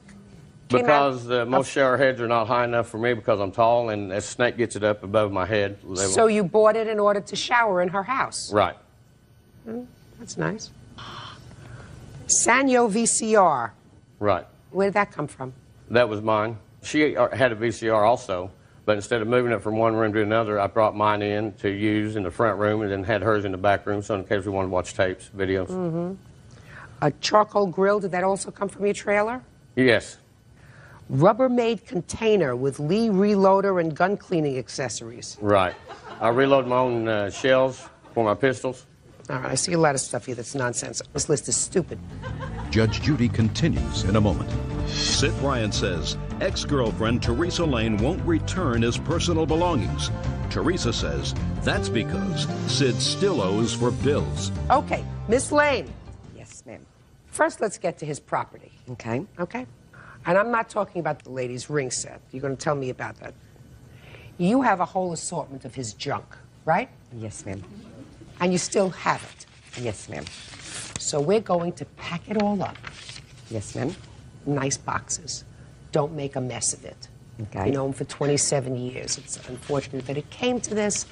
came out? Because most shower heads are not high enough for me because I'm tall, and a snake gets it up above my head level. So you bought it in order to shower in her house? Right. That's nice. Sanyo VCR. Right. Where did that come from? That was mine. She had a VCR also, but instead of moving it from one room to another, I brought mine in to use in the front room and then had hers in the back room, so in case we wanted to watch tapes, videos. Mm-hmm. A charcoal grill, did that also come from your trailer? Yes. Rubbermaid container with Lee reloader and gun cleaning accessories. Right. I reload my own shells for my pistols. All right, I see a lot of stuff here that's nonsense. This list is stupid. Judge Judy continues in a moment. Sid Bryant says ex-girlfriend Teresa Lane won't return his personal belongings. Teresa says that's because Sid still owes for bills. Okay, Miss Lane. Yes, ma'am. First, let's get to his property. Okay. Okay? And I'm not talking about the lady's ring set. You're going to tell me about that. You have a whole assortment of his junk, right? Yes, ma'am. And you still have it. Yes, ma'am. So we're going to pack it all up. Yes, ma'am. Nice boxes. Don't make a mess of it. Okay. You know him for 27 years. It's unfortunate that it came to this,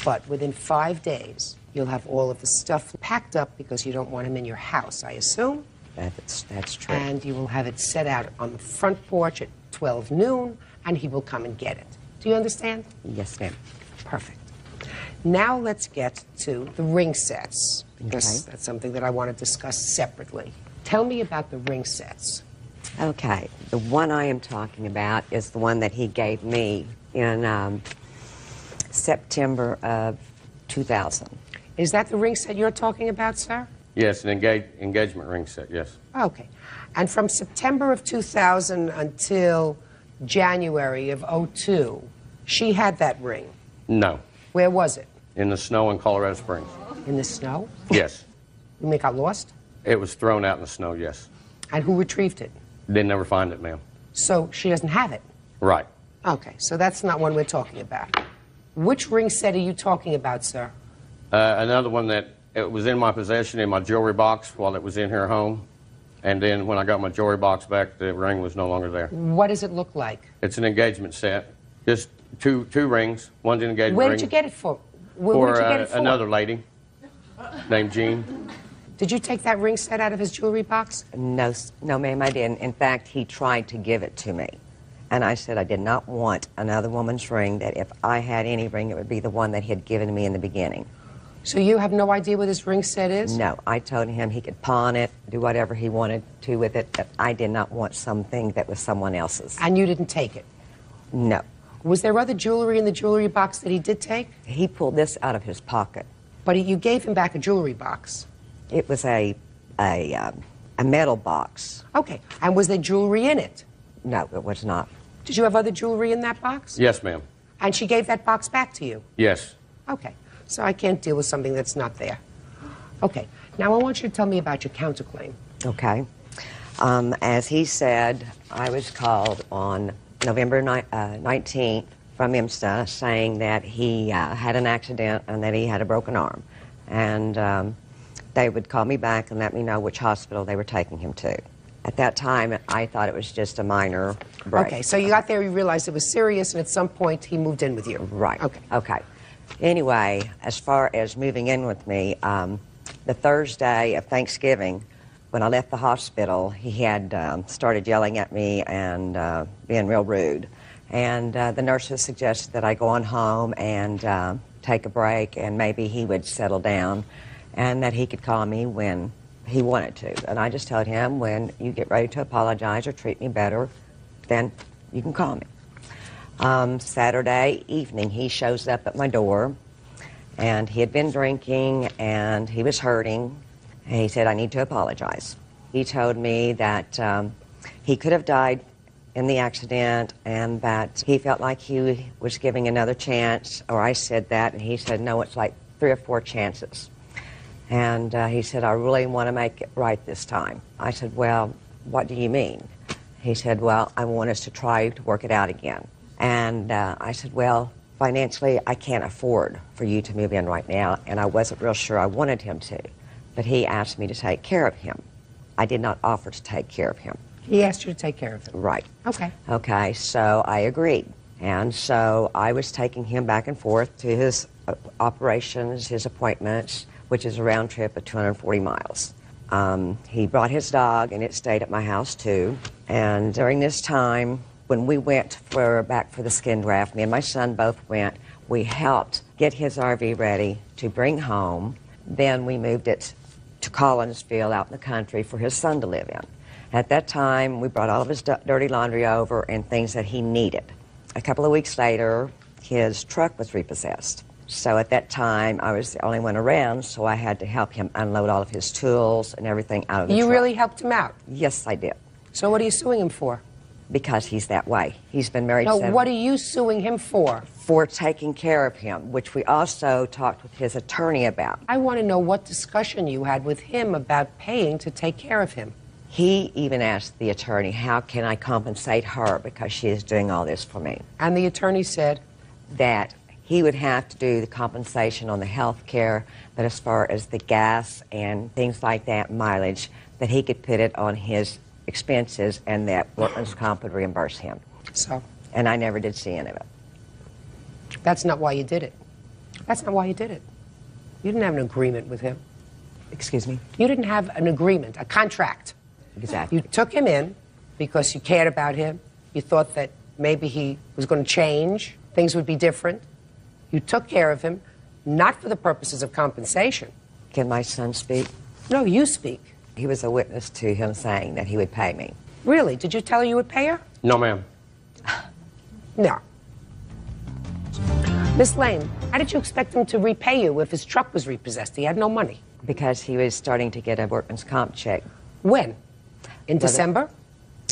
but within 5 days, you'll have all of the stuff packed up because you don't want him in your house, I assume. That's true. And you will have it set out on the front porch at 12 noon, and he will come and get it. Do you understand? Yes, ma'am. Perfect. Now let's get to the ring sets, because that's something that I want to discuss separately. Tell me about the ring sets. Okay. The one I am talking about is the one that he gave me in September of 2000. Is that the ring set you're talking about, sir? Yes, an engagement ring set, yes. Okay. And from September of 2000 until January of 2002, she had that ring. No. Where was it? In the snow in Colorado Springs. In the snow? Yes. You mean it got lost? It was thrown out in the snow, yes. And who retrieved it? Didn't ever find it, ma'am. So she doesn't have it? Right. Okay, so that's not one we're talking about. Which ring set are you talking about, sir? Another one that it was in my possession in my jewelry box while it was in her home. And then when I got my jewelry box back, the ring was no longer there. What does it look like? It's an engagement set. Just two rings. One's an engagement ring. Where did you get it for? Where did you get it for? Another lady named Jean. Did you take that ring set out of his jewelry box? No, no, ma'am, I didn't. In fact, he tried to give it to me. And I said I did not want another woman's ring, that if I had any ring, it would be the one that he had given to me in the beginning. So you have no idea what this ring set is? No, I told him he could pawn it, do whatever he wanted to with it, but I did not want something that was someone else's. And you didn't take it? No. Was there other jewelry in the jewelry box that he did take? He pulled this out of his pocket. But you gave him back a jewelry box? It was a metal box. Okay. And was there jewelry in it? No, it was not. Did you have other jewelry in that box? Yes, ma'am. And she gave that box back to you? Yes. Okay. So I can't deal with something that's not there. Okay. Now I want you to tell me about your counterclaim. Okay. As he said, I was called on November 19th from IMSTA saying that he had an accident and that he had a broken arm. And they would call me back and let me know which hospital they were taking him to. At that time, I thought it was just a minor break. Okay, so you got there, you realized it was serious, and at some point he moved in with you. Right. Okay. Okay. Anyway, as far as moving in with me, the Thursday of Thanksgiving, when I left the hospital, he had started yelling at me and being real rude. And the nurses suggested that I go on home and take a break, and maybe he would settle down, and that he could call me when he wanted to. And I just told him, when you get ready to apologize or treat me better, then you can call me. Saturday evening, he shows up at my door, and he had been drinking, and he was hurting, and he said, I need to apologize. He told me that he could have died in the accident, and that he felt like he was giving another chance, or I said that, and he said, no, it's like 3 or 4 chances. And he said, I really want to make it right this time. I said, well, what do you mean? He said, well, I want us to try to work it out again. And I said, well, financially, I can't afford for you to move in right now, and I wasn't real sure I wanted him to. But he asked me to take care of him. I did not offer to take care of him. He asked you to take care of him? Right. Okay. Okay, so I agreed. And so I was taking him back and forth to his operations, his appointments, which is a round trip of 240 miles. He brought his dog, and it stayed at my house, too. And during this time, when we went back for the skin graft, me and my son both went, we helped get his RV ready to bring home. Then we moved it to Collinsville out in the country for his son to live in. At that time, we brought all of his dirty laundry over and things that he needed. A couple of weeks later, his truck was repossessed. So at that time, I was the only one around, so I had to help him unload all of his tools and everything out of the truck. You really helped him out? Yes, I did. So what are you suing him for? Because he's that way. He's been married No, 7 what are you suing him for? For taking care of him, which we also talked with his attorney about. I want to know what discussion you had with him about paying to take care of him. He even asked the attorney, how can I compensate her because she is doing all this for me? And the attorney said? That he would have to do the compensation on the health care, but as far as the gas and things like that, mileage, that he could put it on his expenses and that workman's comp would reimburse him. So? And I never did see any of it. That's not why you did it. That's not why you did it. You didn't have an agreement with him. Excuse me? You didn't have an agreement, a contract. Exactly. You took him in because you cared about him. You thought that maybe he was going to change, things would be different. You took care of him, not for the purposes of compensation. Can my son speak? No, you speak. He was a witness to him saying that he would pay me. Really? Did you tell her you would pay her? No, ma'am. No. Miss Lane, how did you expect him to repay you if his truck was repossessed? He had no money. Because he was starting to get a workman's comp check. When? In December?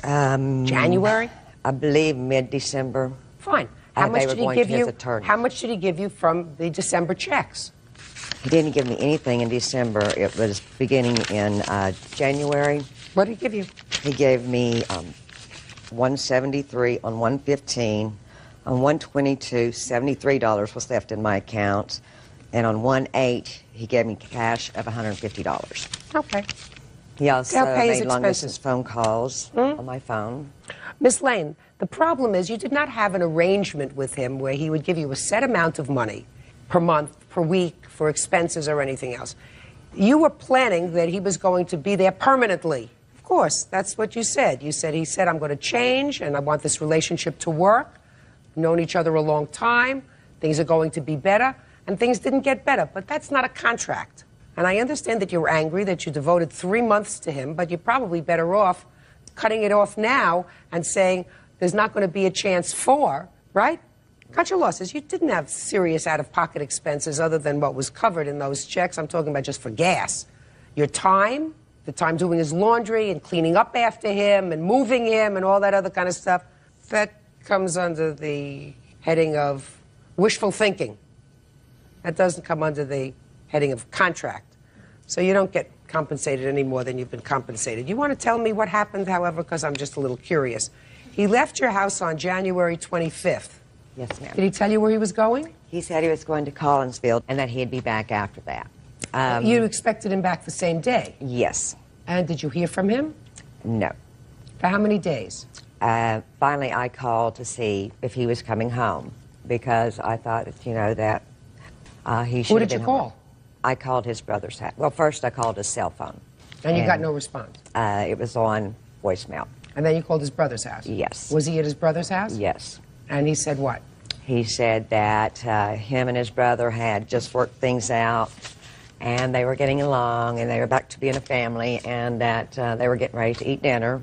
January? I believe mid-December. Fine. How much did he give you? Attorney. How much did he give you from the December checks? He didn't give me anything in December. It was beginning in January. What did he give you? He gave me $173 on 115. On 122, $73 was left in my account. And on 1/8, he gave me cash of $150. Okay. He also They'll pay his made long-distance expenses. phone calls on my phone. Miss Lane, the problem is you did not have an arrangement with him where he would give you a set amount of money per month, per week, for expenses or anything else. You were planning that he was going to be there permanently. Of course, that's what you said. He said, I'm going to change and I want this relationship to work. We've known each other a long time. Things are going to be better. And things didn't get better. But that's not a contract. And I understand that you're angry that you devoted 3 months to him, but you're probably better off cutting it off now and saying there's not going to be a chance for, right? Cut your losses. You didn't have serious out-of-pocket expenses other than what was covered in those checks. I'm talking about just for gas. Your time, the time doing his laundry and cleaning up after him and moving him and all that other kind of stuff, that comes under the heading of wishful thinking. That doesn't come under the heading of contract. So you don't get compensated any more than you've been compensated. You want to tell me what happened, however, because I'm just a little curious. He left your house on January 25th. Yes, ma'am. Did he tell you where he was going? He said he was going to Collinsville and that he'd be back after that. You expected him back the same day? Yes. And did you hear from him? No. For how many days? Finally, I called to see if he was coming home because I thought, that he should Who have did you been call? home. I called his brother's house. Well, first I called his cell phone. And you got no response? It was on voicemail. And then you called his brother's house? Yes. Was he at his brother's house? Yes. And he said what? He said that him and his brother had just worked things out, and they were getting along, and they were back to being a family, and that they were getting ready to eat dinner.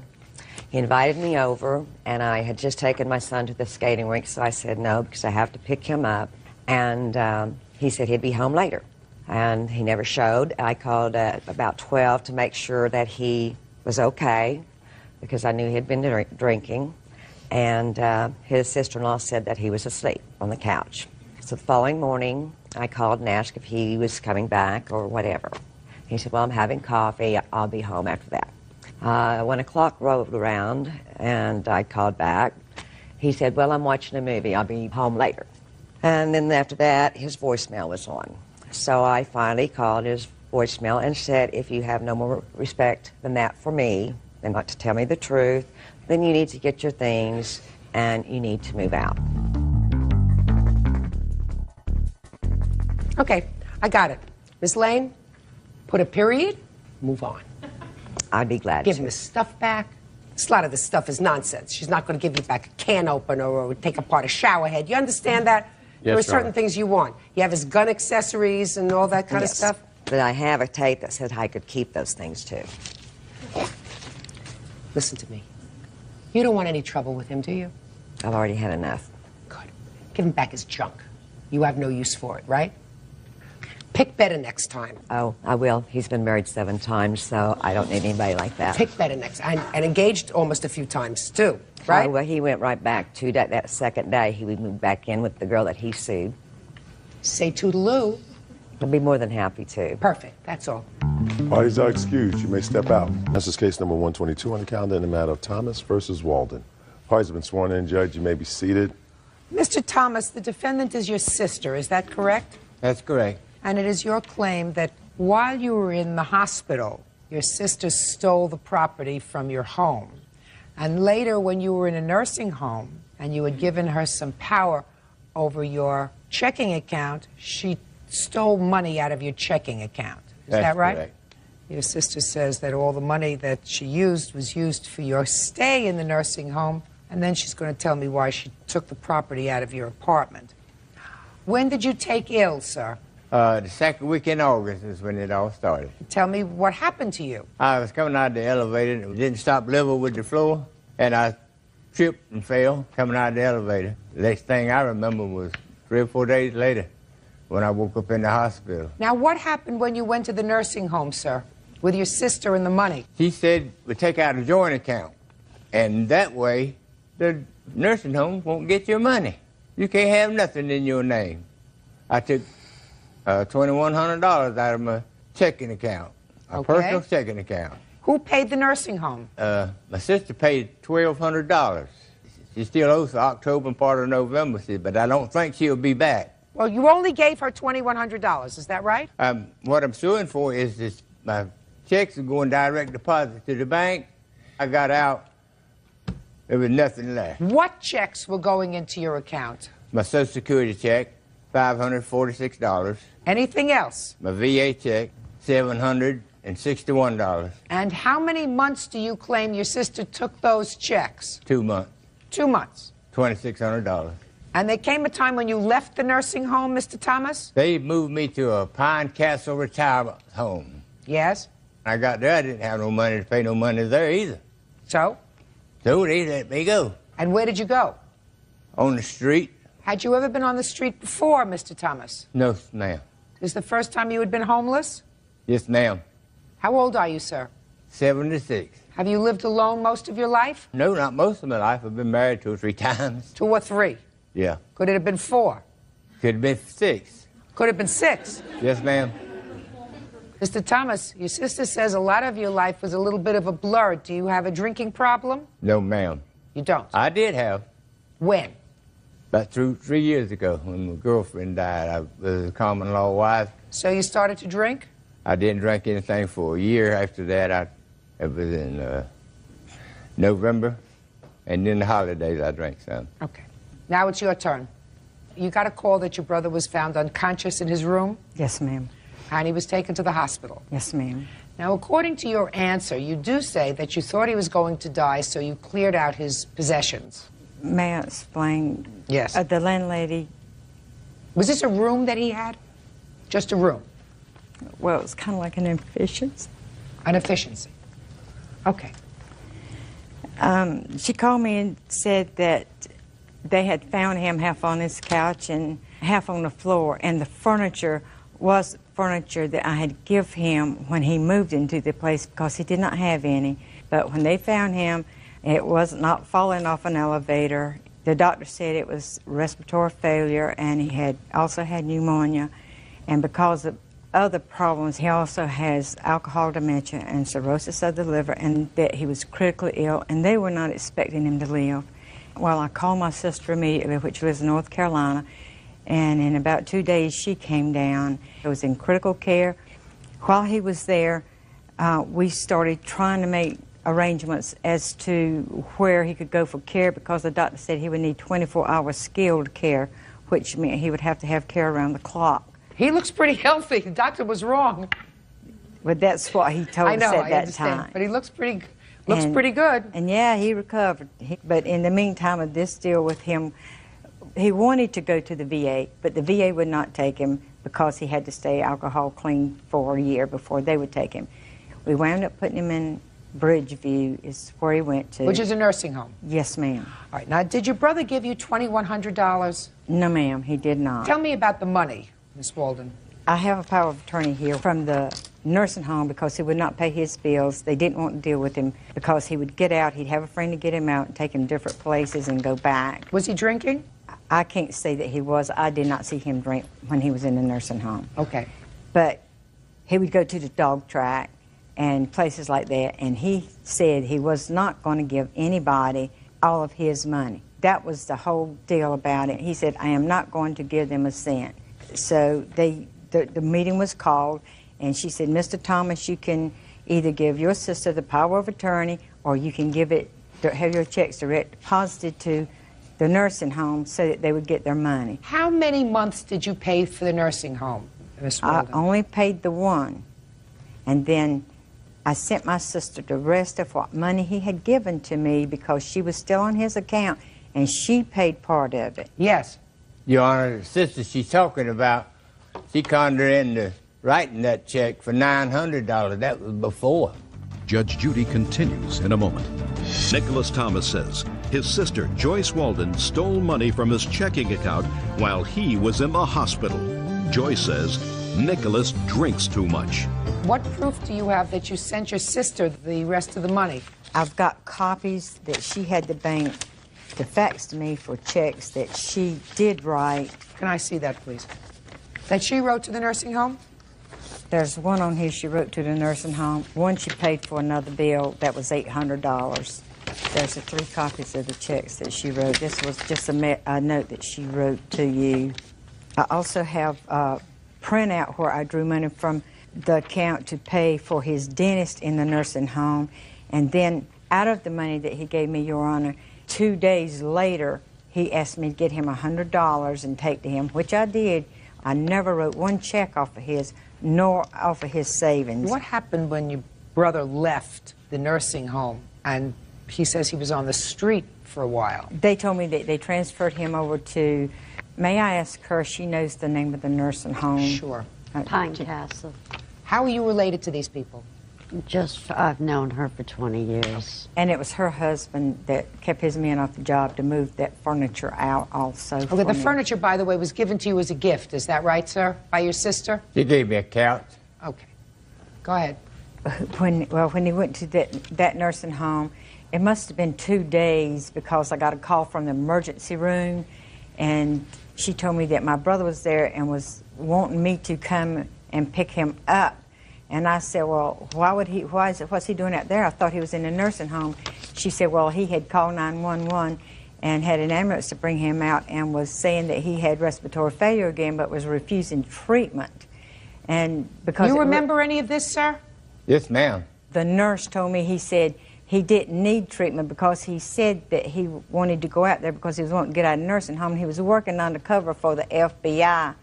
He invited me over, and I had just taken my son to the skating rink, so I said no, because I have to pick him up. And he said he'd be home later. And he never showed. I called at about 12 to make sure that he was okay, because I knew he'd been drinking. And his sister-in-law said that he was asleep on the couch. So the following morning, I called and asked if he was coming back or whatever. He said, well, I'm having coffee. I'll be home after that. 1 o'clock rolled around, and I called back. He said, well, I'm watching a movie. I'll be home later. And then after that, his voicemail was on. So I finally called his voicemail and said, if you have no more respect than that for me, and not to tell me the truth, then you need to get your things and you need to move out. Okay, I got it. Miss Lane, put a period, move on. I'd be glad Give to. him his stuff back. A lot of this stuff is nonsense. She's not going to give you back a can opener or take apart a shower head. You understand that? There are certain things you want. You have his gun accessories and all that kind of stuff. But I have a tape that said I could keep those things too. Listen to me. You don't want any trouble with him, do you? I've already had enough. Good. Give him back his junk. You have no use for it, right? Pick better next time. Oh, I will. He's been married 7 times, so I don't need anybody like that. Pick better next time. And engaged almost a few times, too, right? Oh, well, he went right back to that second day. He would move back in with the girl that he sued. Say toodaloo. I'd be more than happy to. Perfect. That's all. Parties are excused. You may step out. This is case number 122 on the calendar in the matter of Thomas versus Walden. Parties have been sworn in. Judge, you may be seated. Mr. Thomas, the defendant is your sister. Is that correct? That's correct. And it is your claim that while you were in the hospital, your sister stole the property from your home. And later, when you were in a nursing home and you had given her some power over your checking account, she stole money out of your checking account. Is That's that right? correct. Your sister says that all the money that she used was used for your stay in the nursing home, and then she's going to tell me why she took the property out of your apartment. When did you take ill, sir? The second week in August is when it all started. Tell me what happened to you. I was coming out of the elevator and it didn't stop level with the floor, and I tripped and fell coming out of the elevator. The next thing I remember was 3 or 4 days later when I woke up in the hospital. Now, what happened when you went to the nursing home, sir, with your sister and the money? She said we take out a joint account, and that way the nursing home won't get your money. You can't have nothing in your name. I took $2,100 out of my checking account, a personal checking account. Who paid the nursing home? My sister paid $1,200. She still owes for October and part of November, but I don't think she'll be back. Well, you only gave her $2,100, is that right? What I'm suing for is my checks were going direct deposit to the bank. I got out, there was nothing left. What checks were going into your account? My Social Security check, $546. Anything else? My VA check, $761. And how many months do you claim your sister took those checks? 2 months, 2 months. $2,600. And there came a time when you left the nursing home, Mr. Thomas? They moved me to a Pine Castle retirement home. Yes? I got there, I didn't have no money to pay no money there either. So? So they let me go. And where did you go? On the street? Had you ever been on the street before, Mr. Thomas? No, ma'am. This the first time you had been homeless? Yes, ma'am. How old are you, sir? 76. Have you lived alone most of your life? No, not most of my life. I've been married 2 or 3 times. 2 or 3? Yeah. Could it have been 4? Could have been 6. Could have been 6? Yes, ma'am. Mr. Thomas, your sister says a lot of your life was a little bit of a blur. Do you have a drinking problem? No, ma'am. You don't? I did have. When? About 3 years ago when my girlfriend died. I was a common law wife. So you started to drink? I didn't drink anything for a year. After that, it was in November. And then the holidays, I drank some. Okay. Now it's your turn. You got a call that your brother was found unconscious in his room? Yes, ma'am. And he was taken to the hospital? Yes, ma'am. Now, according to your answer, you do say that you thought he was going to die, so you cleared out his possessions. May I explain? Yes. The landlady... Was this a room that he had? Just a room? Well, it was kind of like an efficiency. An efficiency. Okay. She called me and said that they had found him half on his couch and half on the floor, and the furniture was furniture that I had give him when he moved into the place because he did not have any. But when they found him, it was not falling off an elevator. The doctor said it was respiratory failure, and he had also had pneumonia. And because of other problems, he also has alcohol dementia and cirrhosis of the liver, and that he was critically ill, and they were not expecting him to live. Well, I called my sister immediately, which lives in North Carolina, and in about 2 days she came down. He was in critical care. While he was there, we started trying to make arrangements as to where he could go for care, because the doctor said he would need 24-hour skilled care, which meant he would have to have care around the clock. He looks pretty healthy. The doctor was wrong. But that's what he told us at that time. But he looks pretty good. And yeah, he recovered. But in the meantime of this deal with him, he wanted to go to the VA, but the VA would not take him because he had to stay alcohol clean for a year before they would take him. We wound up putting him in Bridgeview, is where he went to. Which is a nursing home? Yes, ma'am. All right. Now, did your brother give you $2,100? No, ma'am, he did not. Tell me about the money, Miss Walden. I have a power of attorney here from the nursing home because he would not pay his bills. They didn't want to deal with him because he would get out, he'd have a friend to get him out and take him different places and go back. Was he drinking? I can't say that he was. I did not see him drink when he was in the nursing home. Okay. But he would go to the dog track and places like that, and he said he was not going to give anybody all of his money. That was the whole deal about it. He said, I am not going to give them a cent. So the meeting was called, and she said, Mr. Thomas, you can either give your sister the power of attorney, or you can have your checks direct deposited to the nursing home so that they would get their money. How many months did you pay for the nursing home, Miss Walden? I only paid the one, and then I sent my sister the rest of what money he had given to me because she was still on his account, and she paid part of it. Yes. Your Honor, the sister she's talking about, she conned her into writing that check for $900. That was before. Judge Judy continues in a moment. Nicholas Thomas says his sister, Joyce Walden, stole money from his checking account while he was in the hospital. Joyce says Nicholas drinks too much. What proof do you have that you sent your sister the rest of the money? I've got copies that she had the bank to fax to me for checks that she did write. Can I see that, please? That she wrote to the nursing home? There's one on here she wrote to the nursing home. One she paid for another bill that was $800. There's the 3 copies of the checks that she wrote. This was just a note that she wrote to you. I also have a printout where I drew money from the account to pay for his dentist in the nursing home. And then out of the money that he gave me, Your Honor, 2 days later, he asked me to get him $100 and take to him, which I did. I never wrote one check off of his, nor off of his savings. What happened when your brother left the nursing home and he says he was on the street for a while? They told me that they transferred him over to, may I ask her, she knows the name of the nursing home. Sure. Pine Castle. How are you related to these people? Just, I've known her for 20 years. And it was her husband that kept his men off the job to move that furniture out also. Okay, the furniture, by the way, was given to you as a gift. Is that right, sir? By your sister? She gave me a couch. Okay. Go ahead. When he went to that nursing home, it must have been 2 days because I got a call from the emergency room, and she told me that my brother was there and was wanting me to come and pick him up. And I said, well, what's he doing out there? I thought he was in a nursing home. She said, well, he had called 911 and had an ambulance to bring him out and was saying that he had respiratory failure again, but was refusing treatment. And because you remember any of this, sir? Yes, ma'am. The nurse told me, he said he didn't need treatment because he said that he wanted to go out there because he was wanting to get out of the nursing home. He was working undercover for the FBI.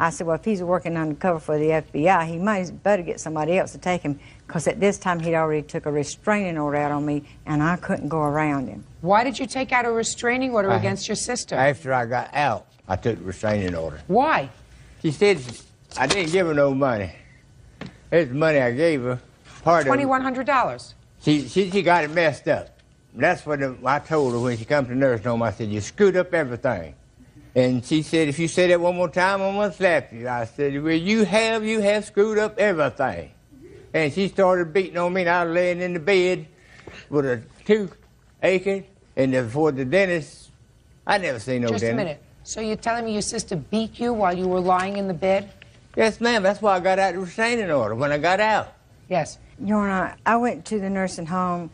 I said, well, if he's working undercover for the FBI, he might better get somebody else to take him, because at this time he'd already took a restraining order out on me, and I couldn't go around him. Why did you take out a restraining order against your sister? After I got out, I took the restraining order. Why? She said I didn't give her no money. It's the money I gave her. Part of $2,100. She got it messed up. That's what I told her when she come to the nursing home. I said, you screwed up everything. And she said, if you say that one more time, I'm going to slap you. I said, well, you have screwed up everything. And she started beating on me, and I was laying in the bed with a tooth aching. And before the dentist, I never seen no dentist. Just a minute. So you're telling me your sister beat you while you were lying in the bed? Yes, ma'am. That's why I got out the restraining order when I got out. Yes. Your Honor, I went to the nursing home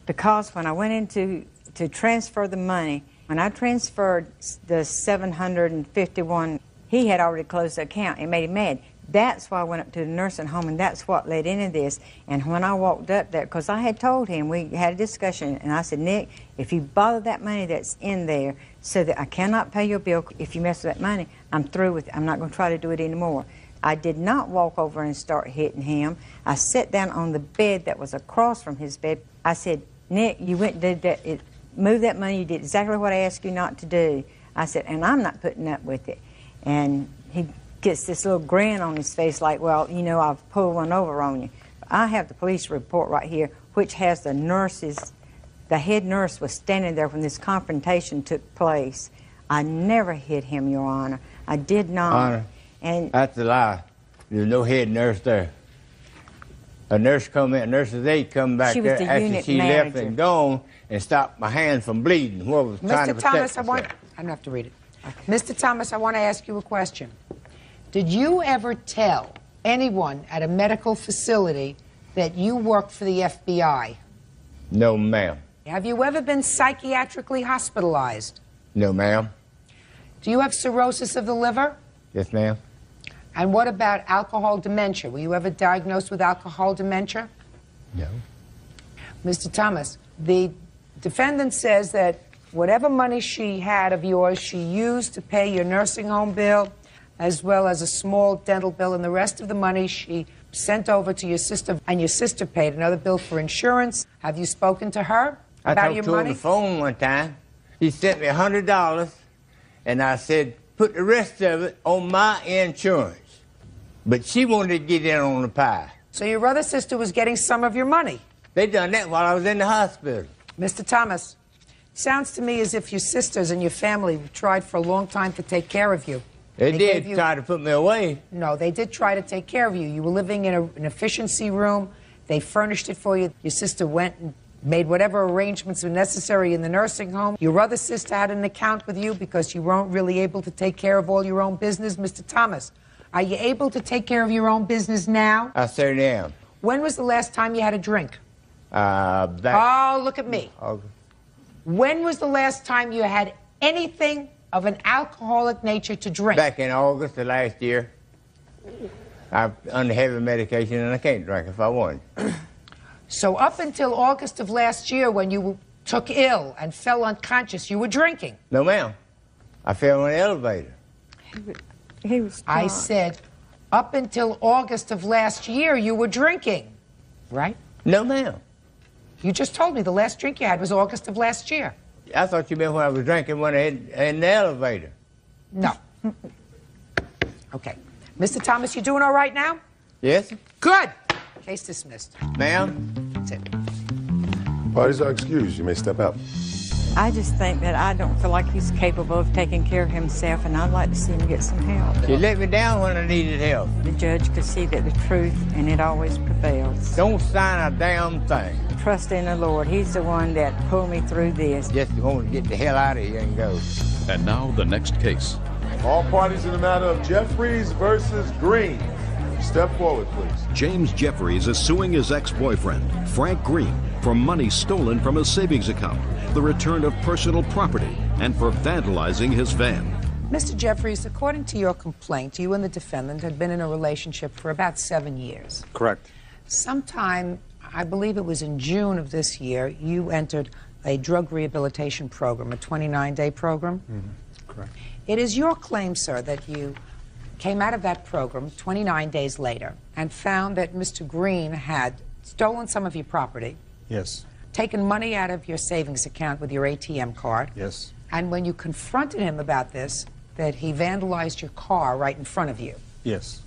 because when I went in to transfer the money, when I transferred the $751, he had already closed the account. It made him mad. That's why I went up to the nursing home, and that's what led into this. And when I walked up there, because I had told him, we had a discussion, and I said, Nick, if you bother that money that's in there so that I cannot pay your bill, if you mess with that money, I'm through with it. I'm not going to try to do it anymore. I did not walk over and start hitting him. I sat down on the bed that was across from his bed. I said, Nick, you went and did that. Move that money, you did exactly what I asked you not to do. I said, and I'm not putting up with it. And he gets this little grin on his face like, well, you know, I've pulled one over on you. I have the police report right here, which has the nurses, the head nurse was standing there when this confrontation took place. I never hit him, Your Honor. I did not. Honor, and that's a lie. There's no head nurse there. A nurse come in, a nurse's aide come back she was there the after unit she manager. left and gone and stopped my hand from bleeding. What was trying to Mr. protect Thomas, I don't have to read it. Mr. Thomas, I want to ask you a question. Did you ever tell anyone at a medical facility that you worked for the FBI? No, ma'am. Have you ever been psychiatrically hospitalized? No, ma'am. Do you have cirrhosis of the liver? Yes, ma'am. And what about alcohol dementia? Were you ever diagnosed with alcohol dementia? No. Mr. Thomas, the defendant says that whatever money she had of yours, she used to pay your nursing home bill, as well as a small dental bill, and the rest of the money she sent over to your sister, and your sister paid another bill for insurance. Have you spoken to her about your I talked to her on money? the phone one time. He sent me $100, and I said, put the rest of it on my insurance. But she wanted to get in on the pie. So your other sister was getting some of your money? They done that while I was in the hospital. Mr. Thomas, sounds to me as if your sisters and your family tried for a long time to take care of you. They did gave try to put me away. No, they did try to take care of you. You were living in an efficiency room. They furnished it for you. Your sister went and made whatever arrangements were necessary in the nursing home. Your other sister had an account with you because you weren't really able to take care of all your own business. Mr. Thomas, are you able to take care of your own business now? I certainly am. When was the last time you had a drink? Back. Oh, look at me. When was the last time you had anything of an alcoholic nature to drink? Back in August of last year. I'm under heavy medication and I can't drink if I want. So up until August of last year, when you took ill and fell unconscious, you were drinking? No, ma'am. I fell in the elevator. He was I drunk. said, up until August of last year, you were drinking, right? No, ma'am. You just told me the last drink you had was August of last year. I thought you meant when I was drinking when in the elevator. No. Okay. Mr. Thomas, you doing all right now? Yes? Good. Case dismissed. Ma'am? That's it. Parties are excused. You may step out. I just think that I don't feel like he's capable of taking care of himself, and I'd like to see him get some help. You let me down when I needed help. The judge could see that the truth, and it always prevails. Don't sign a damn thing. Trust in the Lord. He's the one that pulled me through this. Just want to get the hell out of here and go. And now the next case. All parties in the matter of Jeffries versus Green. Step forward, please. James Jeffries is suing his ex-boyfriend, Frank Green, for money stolen from his savings account, the return of personal property, and for vandalizing his van. Mr. Jeffries, according to your complaint, you and the defendant had been in a relationship for about 7 years. Correct. Sometime, I believe it was in June of this year, you entered a drug rehabilitation program, a 29-day program. Correct. It is your claim, sir, that you came out of that program 29 days later and found that Mr. Green had stolen some of your property, Yes. taken money out of your savings account with your ATM card, Yes. and when you confronted him about this, that he vandalized your car right in front of you. Yes.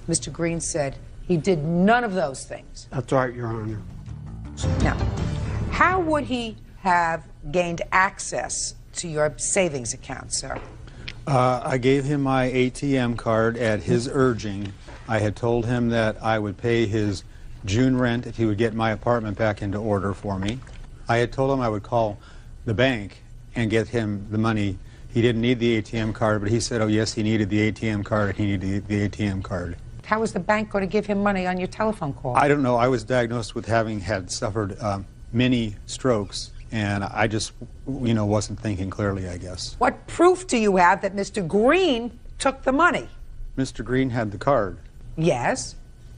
Mr. Green said he did none of those things. That's right, Your Honor. Now, how would he have gained access to your savings account, sir? I gave him my ATM card at his urging. I had told him that I would pay his June rent if he would get my apartment back into order for me. I had told him I would call the bank and get him the money. He didn't need the ATM card, but he said, oh, yes, he needed the ATM card, and he needed the ATM card. How was the bank going to give him money on your telephone call? I don't know. I was diagnosed with having had suffered many strokes, and I just, wasn't thinking clearly, I guess. What proof do you have that Mr. Green took the money? Mr. Green had the card, Yes.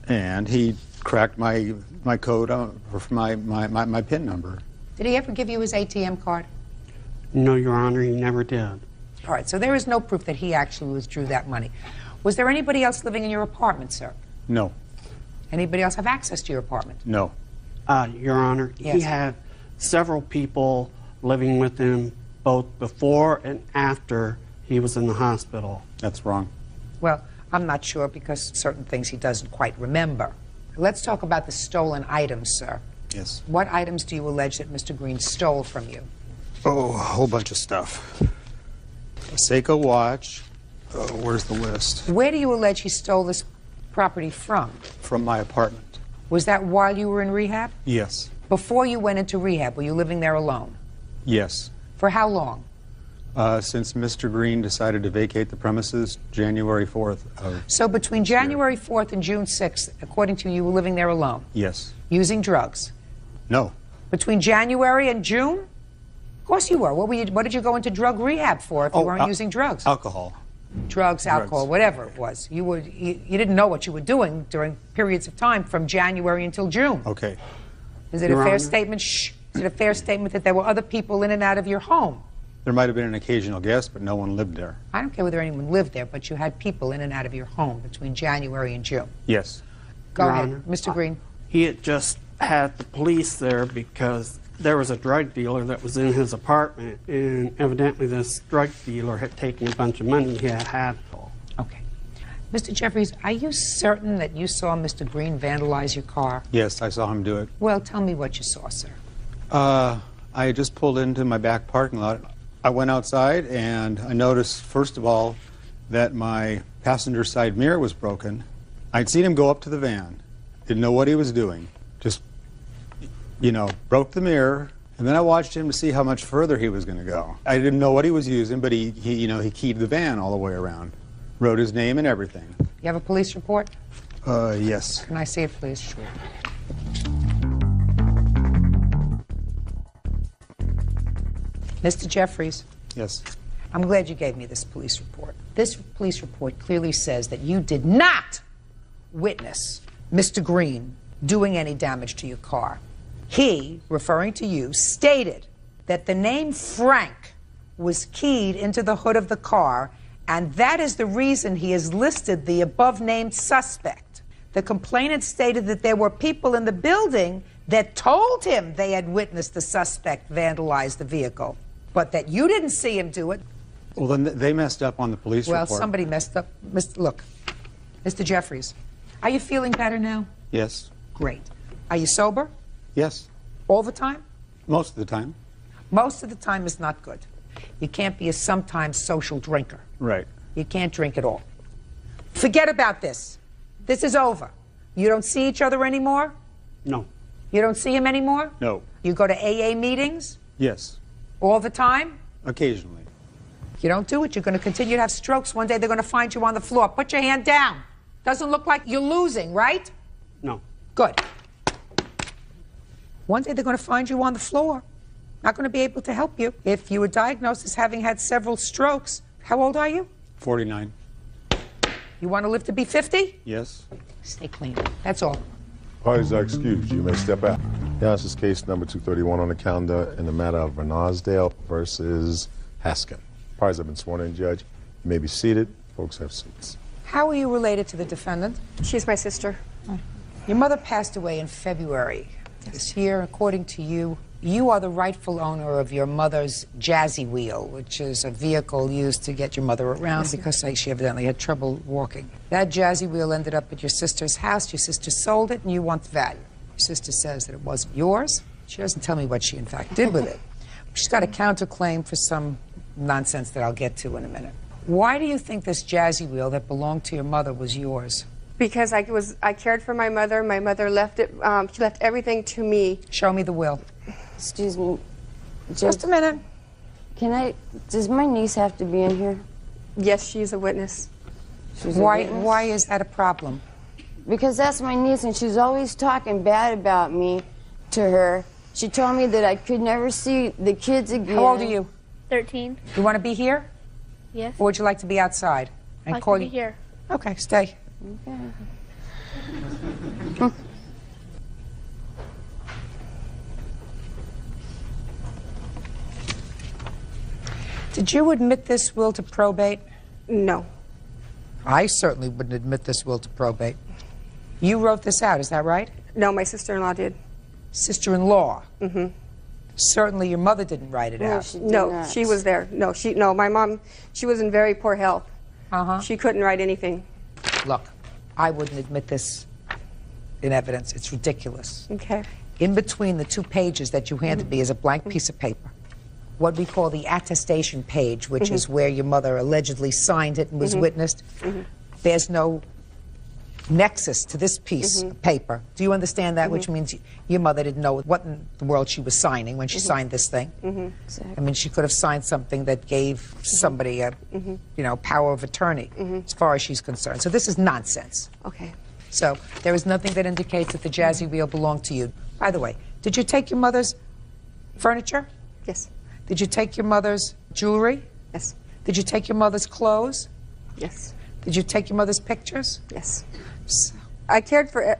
and he cracked my code for my PIN number. Did he ever give you his ATM card? No, Your Honor, he never did. All right, so there is no proof that he actually withdrew that money. Was there anybody else living in your apartment, sir? No, Anybody else have access to your apartment? no. Your Honor, Yes. he had several people living with him both before and after he was in the hospital. That's wrong. Well, I'm not sure because certain things he doesn't quite remember. Let's talk about the stolen items, sir. Yes. What items do you allege that Mr. Green stole from you? Oh, a whole bunch of stuff. A Seiko watch. Oh, where's the list? Where do you allege he stole this property from? From my apartment. Was that while you were in rehab? Yes. Before you went into rehab, were you living there alone? Yes. For how long? Since Mr. Green decided to vacate the premises January 4th of... So between January 4th and June 6th, according to you were living there alone, Yes. using drugs. No. Between January and June? Of course you were. What did you go into drug rehab for if you weren't using drugs? Alcohol. Drugs, alcohol, whatever it was. You didn't know what you were doing during periods of time from January until June. Okay. Is it Your a fair Honor. statement? Shh. Is it a fair statement that there were other people in and out of your home? There might have been an occasional guest, but no one lived there. I don't care whether anyone lived there, but you had people in and out of your home between January and June. Yes. Go Your ahead, Honor. Mr. Green. He had just had the police there because there was a drug dealer that was in his apartment, and evidently this drug dealer had taken a bunch of money he had. Okay. Mr. Jeffries, are you certain that you saw Mr. Green vandalize your car? Yes, I saw him do it. Well, tell me what you saw, sir. I had just pulled into my back parking lot. I went outside and I noticed, first of all, that my passenger side mirror was broken. I'd seen him go up to the van, didn't know what he was doing, just, broke the mirror, and then I watched him to see how much further he was going to go. I didn't know what he was using, but he keyed the van all the way around, wrote his name and everything. You have a police report? Yes. Can I see it, please? Sure. Mr. Jeffries. Yes. I'm glad you gave me this police report. This police report clearly says that you did not witness Mr. Green doing any damage to your car. He, referring to you, stated that the name Frank was keyed into the hood of the car, and that is the reason he has listed the above-named suspect. The complainant stated that there were people in the building that told him they had witnessed the suspect vandalize the vehicle, but that you didn't see him do it. Well, then they messed up on the police Well, report. somebody messed up. Look, Mr. Jeffries, are you feeling better now? Yes. Great. Are you sober? Yes. All the time? Most of the time. Most of the time is not good. You can't be a sometimes social drinker. Right. You can't drink at all. Forget about this. This is over. You don't see each other anymore? No. You don't see him anymore? No. You go to AA meetings Yes. all the time? Occasionally. If you don't do it, you're going to continue to have strokes. One day they're going to find you on the floor. Put your hand down. Doesn't look like you're losing, right? No. Good. One day they're going to find you on the floor. Not going to be able to help you. If you were diagnosed as having had several strokes, how old are you? 49. You want to live to be 50? Yes. Stay clean. That's all. Parties are excused. You may step out. Now, this is case number 231 on the calendar in the matter of Vernasdale versus Haskin. Parties have been sworn in, Judge. You may be seated. Folks have seats. How are you related to the defendant? She's my sister. Your mother passed away in February this year. According to you, you are the rightful owner of your mother's Jazzy Wheel, which is a vehicle used to get your mother around because she evidently had trouble walking. That Jazzy Wheel ended up at your sister's house. Your sister sold it, and you want the value. Your sister says that it wasn't yours. She doesn't tell me what she, in fact, did with it. She's got a counterclaim for some nonsense that I'll get to in a minute. Why do you think this Jazzy Wheel that belonged to your mother was yours? Because I cared for my mother. My mother left it. She left everything to me. Show me the will. Excuse me. Just a minute. Does my niece have to be in here? Yes, she's a witness. She's a Why witness? is that a problem? Because that's my niece, and she's always talking bad about me to her. She told me that I could never see the kids again. How old are you? 13. You want to be here? Yes. Or would you like to be outside? I can be here. Okay, stay. Okay. Did you admit this will to probate? No. I certainly wouldn't admit this will to probate. You wrote this out, is that right? No, my sister-in-law did. Sister-in-law? Mm-hmm. Certainly your mother didn't write it out. She was there. No, my mom, she was in very poor health. Uh-huh. She couldn't write anything. Look, I wouldn't admit this in evidence. It's ridiculous. Okay. In between the 2 pages that you handed me is a blank piece of paper. What we call the attestation page, which is where your mother allegedly signed it and was witnessed. There's no nexus to this piece of paper. Do you understand that? Which means your mother didn't know what in the world she was signing when she signed this thing. I mean, she could have signed something that gave somebody a, power of attorney, as far as she's concerned. So this is nonsense. Okay. So there is nothing that indicates that the Jazzy Wheel belonged to you. By the way, did you take your mother's furniture? Yes. Did you take your mother's jewelry? Yes. Did you take your mother's clothes? Yes. Did you take your mother's pictures? Yes. I cared for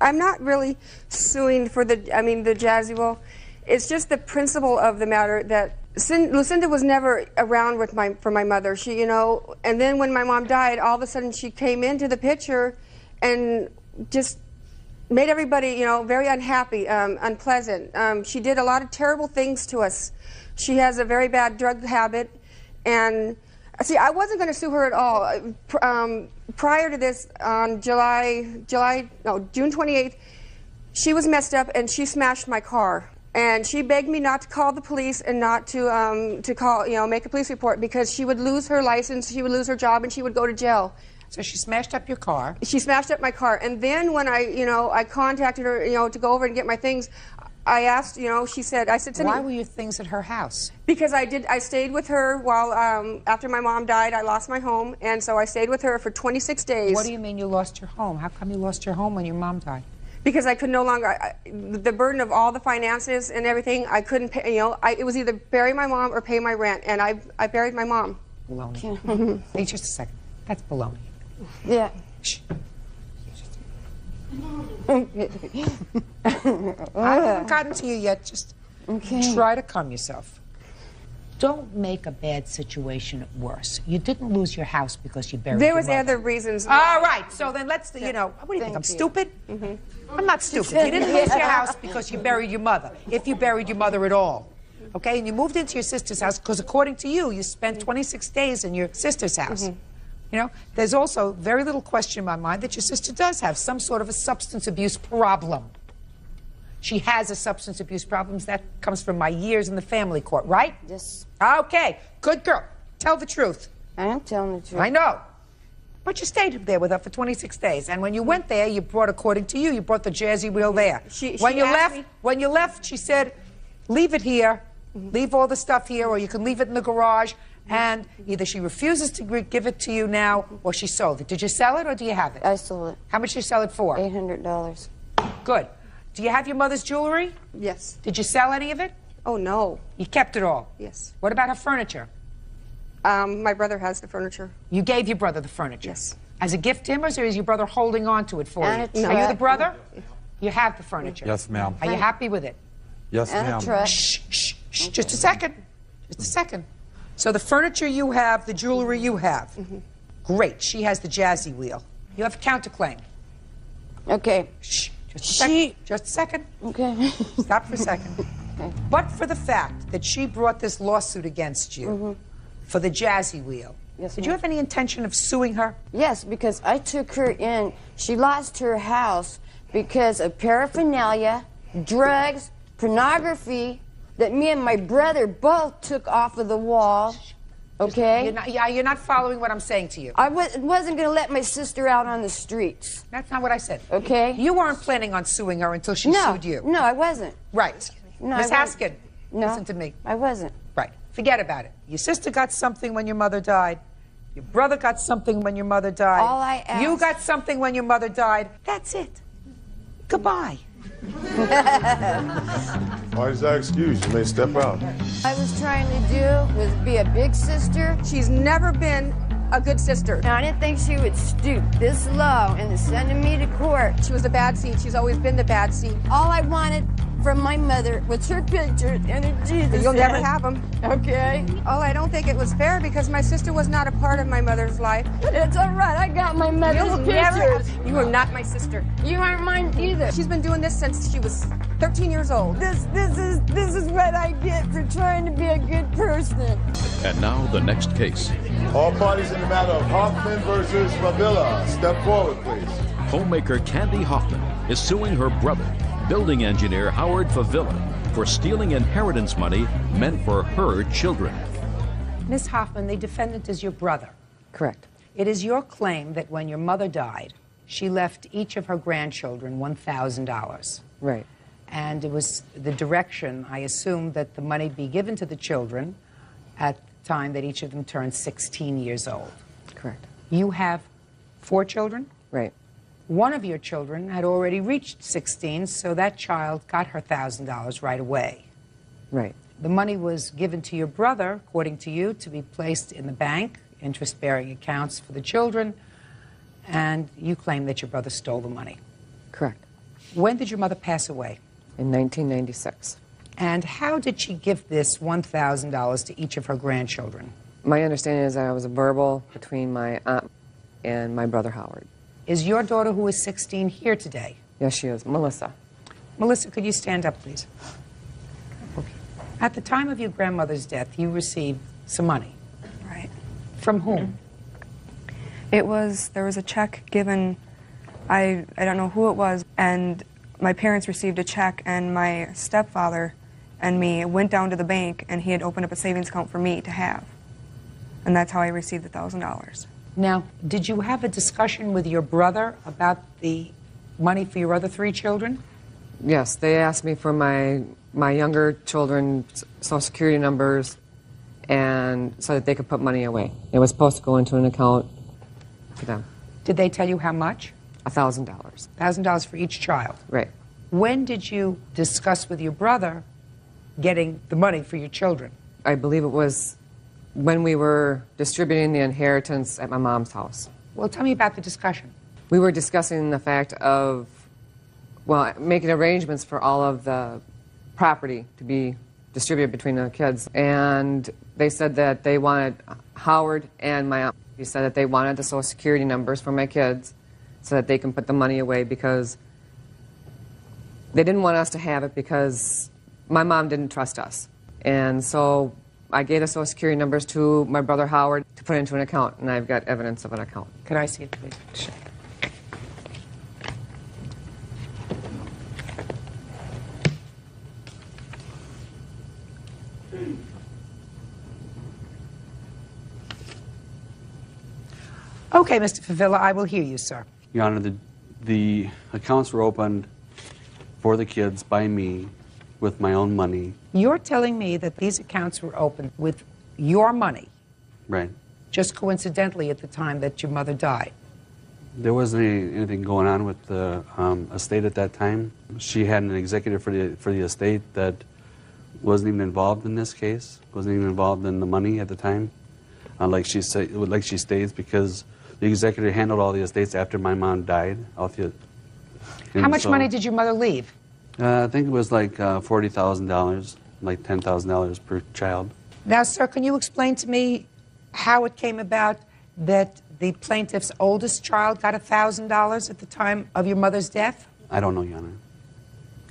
I'm not really suing for the Jazzy Wheel. It's just the principle of the matter that Lucinda was never around for my mother. She, and then when my mom died, all of a sudden she came into the picture and just made everybody, very unhappy, unpleasant. She did a lot of terrible things to us. She has a very bad drug habit, and see, I wasn't going to sue her at all. Prior to this, on June 28th, she was messed up and she smashed my car. And she begged me not to call the police and not to call, make a police report because she would lose her license, she would lose her job, and she would go to jail. So she smashed up your car? She smashed up my car. And then when I contacted her, to go over and get my things, I asked, I said to me... Why were your things at her house? Because I stayed with her while, after my mom died, I lost my home, and so I stayed with her for 26 days. What do you mean you lost your home? How come you lost your home when your mom died? Because I could no longer, the burden of all the finances and everything, I couldn't pay, it was either bury my mom or pay my rent, and I buried my mom. Baloney. Wait just a second. That's baloney. Yeah. Shh. I haven't gotten to you yet. Just try to calm yourself. Don't make a bad situation worse. You didn't lose your house because you buried There your was mother. other reasons. All right, so then let's, you know, what do you think, I'm stupid? I'm not stupid. You didn't lose your house because you buried your mother, if you buried your mother at all. Okay, and you moved into your sister's house because according to you, you spent 26 days in your sister's house. You know, there's also very little question in my mind that your sister does have some sort of a substance abuse problem. She has a substance abuse problem. That comes from my years in the family court, right? Yes. Okay, good girl. Tell the truth. I am telling the truth. I know. But you stayed there with her for 26 days. And when you went there, you brought, according to you, you brought the Jersey wheel there. When you left, she said, leave it here, leave all the stuff here, or you can leave it in the garage. And either she refuses to give it to you now, or she sold it. Did you sell it, or do you have it? I sold it. How much did you sell it for? $800. Good. Do you have your mother's jewelry? Yes. Did you sell any of it? Oh, no. You kept it all? Yes. What about her furniture? My brother has the furniture. You gave your brother the furniture? Yes. As a gift to him, or is your brother holding on to it for And you? a Are you the truck. brother? You have the furniture? Yes, ma'am. Are you happy with it? Yes, And a ma'am. truck. Shh, shh, shh, just a second. Just a second. So the furniture you have, the jewelry you have. Great. She has the Jazzy wheel. You have a counterclaim. Okay. Shh. Just a second. Just a second. Okay. Stop for a second. But for the fact that she brought this lawsuit against you for the Jazzy wheel, Yes, did you ma'am. have any intention of suing her? Yes, because I took her in. She lost her house because of paraphernalia, drugs, pornography that me and my brother both took off of the wall. Okay? You're not following what I'm saying to you. I wasn't going to let my sister out on the streets. That's not what I said. Okay? You weren't planning on suing her until she sued you. No, I wasn't. Right. No, Miss I wasn't. Haskin, No, listen to me. I wasn't. Right. Forget about it. Your sister got something when your mother died. Your brother got something when your mother died. All I asked. You got something when your mother died. That's it. Goodbye. Why is that excuse? You may step out. I was trying to do was be a big sister. She's never been a good sister. I didn't think she would stoop this low and sending me to court. She was the bad seed. She's always been the bad seed. All I wanted from my mother was her picture and a Jesus. You'll never head. have them. Okay. Oh, I don't think it was fair because my sister was not a part of my mother's life. It's all right. I got my mother's You'll pictures. never. You are not my sister. You aren't mine either. She's been doing this since she was 13 years old. This is what I get for trying to be a good person. And now the next case. All parties in the matter of Hoffman versus Favilla. Step forward, please. Homemaker Candy Hoffman is suing her brother, building engineer Howard Favilla, for stealing inheritance money meant for her children. Miss Hoffman, the defendant is your brother. Correct. It is your claim that when your mother died, she left each of her grandchildren $1,000. Right. And it was the direction, I assume, that the money be given to the children at the time that each of them turned 16 years old. Correct. You have 4 children? Right. One of your children had already reached 16, so that child got her $1,000 right away. Right. The money was given to your brother, according to you, to be placed in the bank, interest-bearing accounts for the children, and you claim that your brother stole the money. Correct. When did your mother pass away? In 1996. And how did she give this $1,000 to each of her grandchildren? My understanding is that it was a verbal between my aunt and my brother Howard. Is your daughter, who is 16, here today? Yes, she is. Melissa. Melissa, could you stand up, please? At the time of your grandmother's death, you received some money. Right. From whom? There was a check given, I don't know who it was, and my parents received a check, and my stepfather and me went down to the bank, and he had opened up a savings account for me to have. And that's how I received the $1,000. Now, did you have a discussion with your brother about the money for your other 3 children? Yes, they asked me for my younger children's social security numbers and so that they could put money away. It was supposed to go into an account for them. Did they tell you how much? $1,000. $1,000 for each child. Right. When did you discuss with your brother getting the money for your children? I believe it was when we were distributing the inheritance at my mom's house. Well, tell me about the discussion. We were discussing the fact of well, making arrangements for all of the property to be distributed between the kids. And they said that they wanted, Howard and my aunt, he said that they wanted the Social Security numbers for my kids so that they can put the money away, because they didn't want us to have it because my mom didn't trust us. And so I gave the Social Security numbers to my brother Howard to put into an account, and I've got evidence of an account. Can I see it, please? Sure. Okay, Mr. Favilla, I will hear you, sir. Your Honor, the accounts were opened for the kids by me with my own money. You're telling me that these accounts were opened with your money, Right. just coincidentally at the time that your mother died. There wasn't anything going on with the estate at that time. She had an executive for the estate that wasn't even involved in this case, wasn't even involved in the money at the time, like she states, because the executor handled all the estates after my mom died. How much money did your mother leave? I think it was like $40,000, like $10,000 per child. Now, sir, can you explain to me how it came about that the plaintiff's oldest child got $1,000 at the time of your mother's death? I don't know, Your Honor.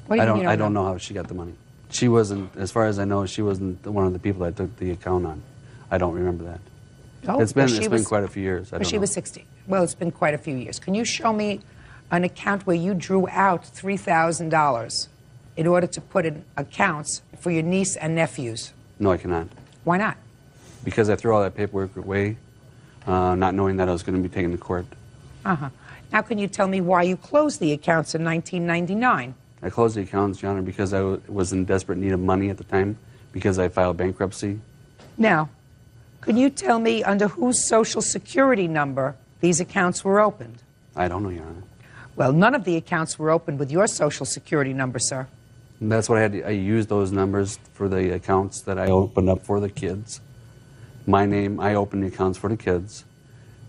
What do you mean you don't I don't know how she got the money. She wasn't, as far as I know, she wasn't one of the people that took the account on. I don't remember that. Oh, it's been quite a few years. I don't she know. was 60. Well, it's been quite a few years. Can you show me an account where you drew out $3,000 in order to put in accounts for your niece and nephews? No, I cannot. Why not? Because I threw all that paperwork away, not knowing that I was going to be taken to court. Uh-huh. Now, can you tell me why you closed the accounts in 1999? I closed the accounts, Your Honor, because I was in desperate need of money at the time, because I filed bankruptcy. Now, can you tell me under whose Social Security number these accounts were opened? I don't know, Your Honor. Well, none of the accounts were opened with your Social Security number, sir. And that's what I used those numbers for the accounts that I opened up for the kids. My name, I opened the accounts for the kids,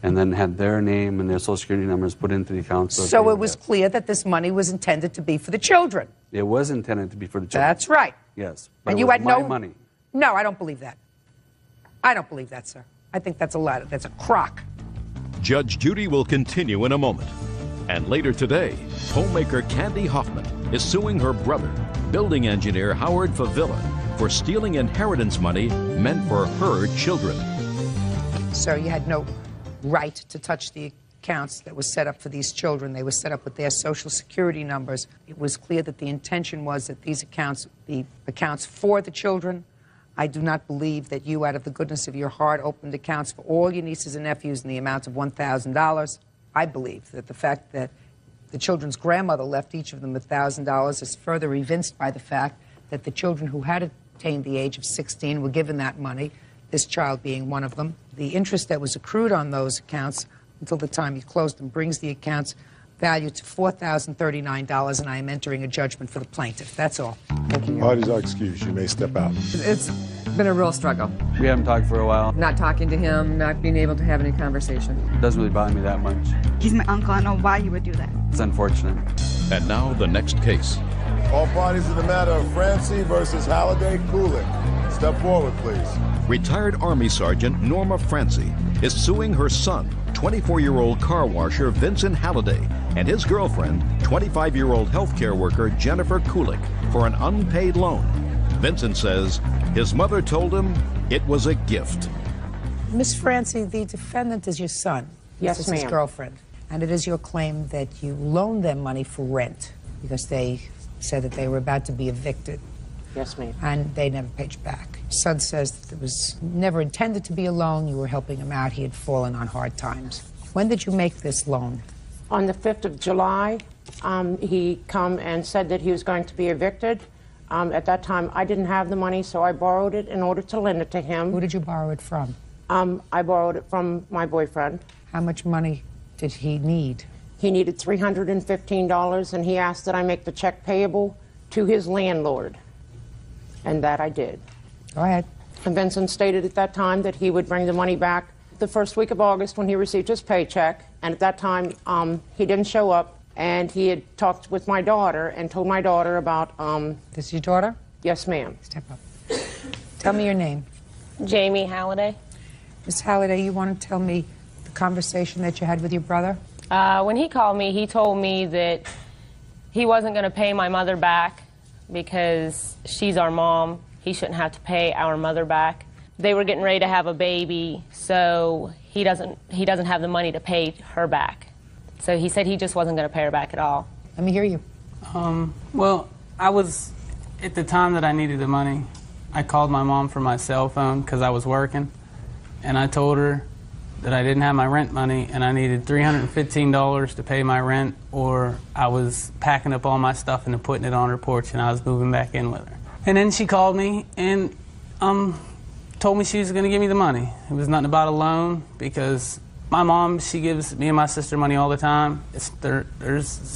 and then had their name and their Social Security numbers put into the accounts. So it was clear that this money was intended to be for the children. It was intended to be for the children. That's right. Yes. But And it you was had my no money. No, I don't believe that. I don't believe that, sir. I think that's a lie. That's a crock. Judge Judy will continue in a moment. And later today, homemaker Candy Hoffman is suing her brother, building engineer Howard Favilla, for stealing inheritance money meant for her children. Sir, you had no right to touch the accounts that were set up for these children. They were set up with their Social Security numbers. It was clear that the intention was that these accounts be accounts for the children. I do not believe that you, out of the goodness of your heart, opened accounts for all your nieces and nephews in the amount of $1,000. I believe that the fact that the children's grandmother left each of them $1,000 is further evinced by the fact that the children who had attained the age of 16 were given that money, this child being one of them. The interest that was accrued on those accounts until the time you closed them brings the accounts value to $4,039, and I am entering a judgment for the plaintiff. That's all. Thank you. Parties are excused. You may step out. It's been a real struggle. We haven't talked for a while. Not talking to him, not being able to have any conversation. It doesn't really bother me that much. He's my uncle. I don't know why you would do that. It's unfortunate. And now the next case. All parties in the matter of Francie versus Halliday Kulik. Step forward, please. Retired Army Sergeant Norma Francie is suing her son, 24-year-old car washer Vincent Halliday, and his girlfriend, 25-year-old healthcare worker Jennifer Kulik, for an unpaid loan. Vincent says his mother told him it was a gift. Miss Francie, the defendant is your son. Yes, This is his ma'am. girlfriend. And it is your claim that you loaned them money for rent because they said that they were about to be evicted. Yes, ma'am. And they never paid you back. Your son says that it was never intended to be a loan. You were helping him out. He had fallen on hard times. When did you make this loan? On the 5th of July, he come and said that he was going to be evicted. At that time, I didn't have the money, so I borrowed it in order to lend it to him. Who did you borrow it from? I borrowed it from my boyfriend. How much money did he need? He needed $315, and he asked that I make the check payable to his landlord, and that I did. Go ahead. And Vincent stated at that time that he would bring the money back the first week of August when he received his paycheck, and at that time, he didn't show up, and he had talked with my daughter and told my daughter about... This is your daughter? Yes, ma'am. Step up. Tell me your name. Jamie Halliday. Miss Halliday, you want to tell me the conversation that you had with your brother? When he called me, he told me that he wasn't going to pay my mother back because she's our mom. He shouldn't have to pay our mother back. They were getting ready to have a baby, so he doesn't have the money to pay her back. So he said he just wasn't going to pay her back at all. Let me hear you. Well, I was, at the time that I needed the money, I called my mom from my cell phone because I was working, and I told her that I didn't have my rent money and I needed $315 to pay my rent, or I was packing up all my stuff and putting it on her porch and I was moving back in with her. And then she called me and told me she was going to give me the money. It was nothing about a loan, because my mom, she gives me and my sister money all the time. It's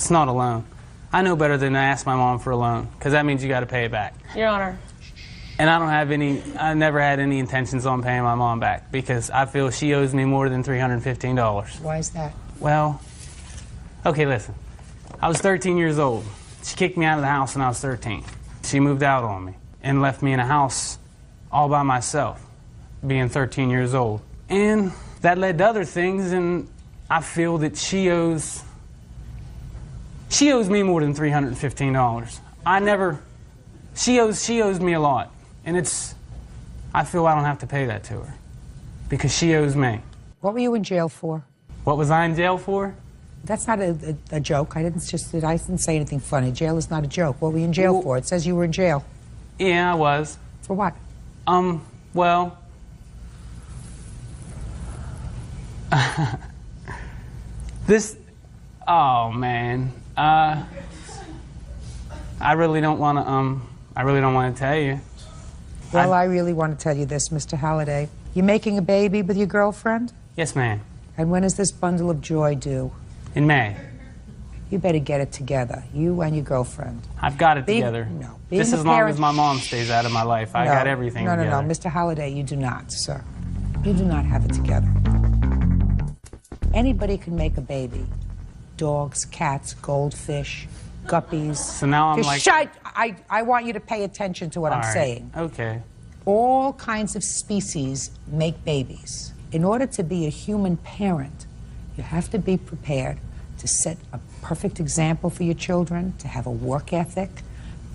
not a loan. I know better than to ask my mom for a loan, because that means you got to pay it back. Your Honor. And I never had any intentions on paying my mom back, because I feel she owes me more than $315. Why is that? Well, okay, listen. I was 13 years old. She kicked me out of the house when I was 13. She moved out on me and left me in a house all by myself, being 13 years old. And that led to other things, and I feel that she owes me more than $315. She owes me a lot. And I feel I don't have to pay that to her, because she owes me. What were you in jail for? What was I in jail for? That's not a joke. I didn't say anything funny. Jail is not a joke. What were you in jail for? It says you were in jail. Yeah, I was. For what? Well, oh man, I really don't want to tell you. Well, I really want to tell you this, Mr. Halliday. You're making a baby with your girlfriend? Yes, ma'am. And when is this bundle of joy due? In May. You better get it together, you and your girlfriend. I've got it together. No. Just as long as my mom stays out of my life. I got everything together. No, Mr. Halliday, you do not, sir. You do not have it together. Anybody can make a baby. Dogs, cats, goldfish, guppies. So now I'm like... Shut! I want you to pay attention to what I'm saying. Okay. All kinds of species make babies. In order to be a human parent, you have to be prepared to set a perfect example for your children, to have a work ethic,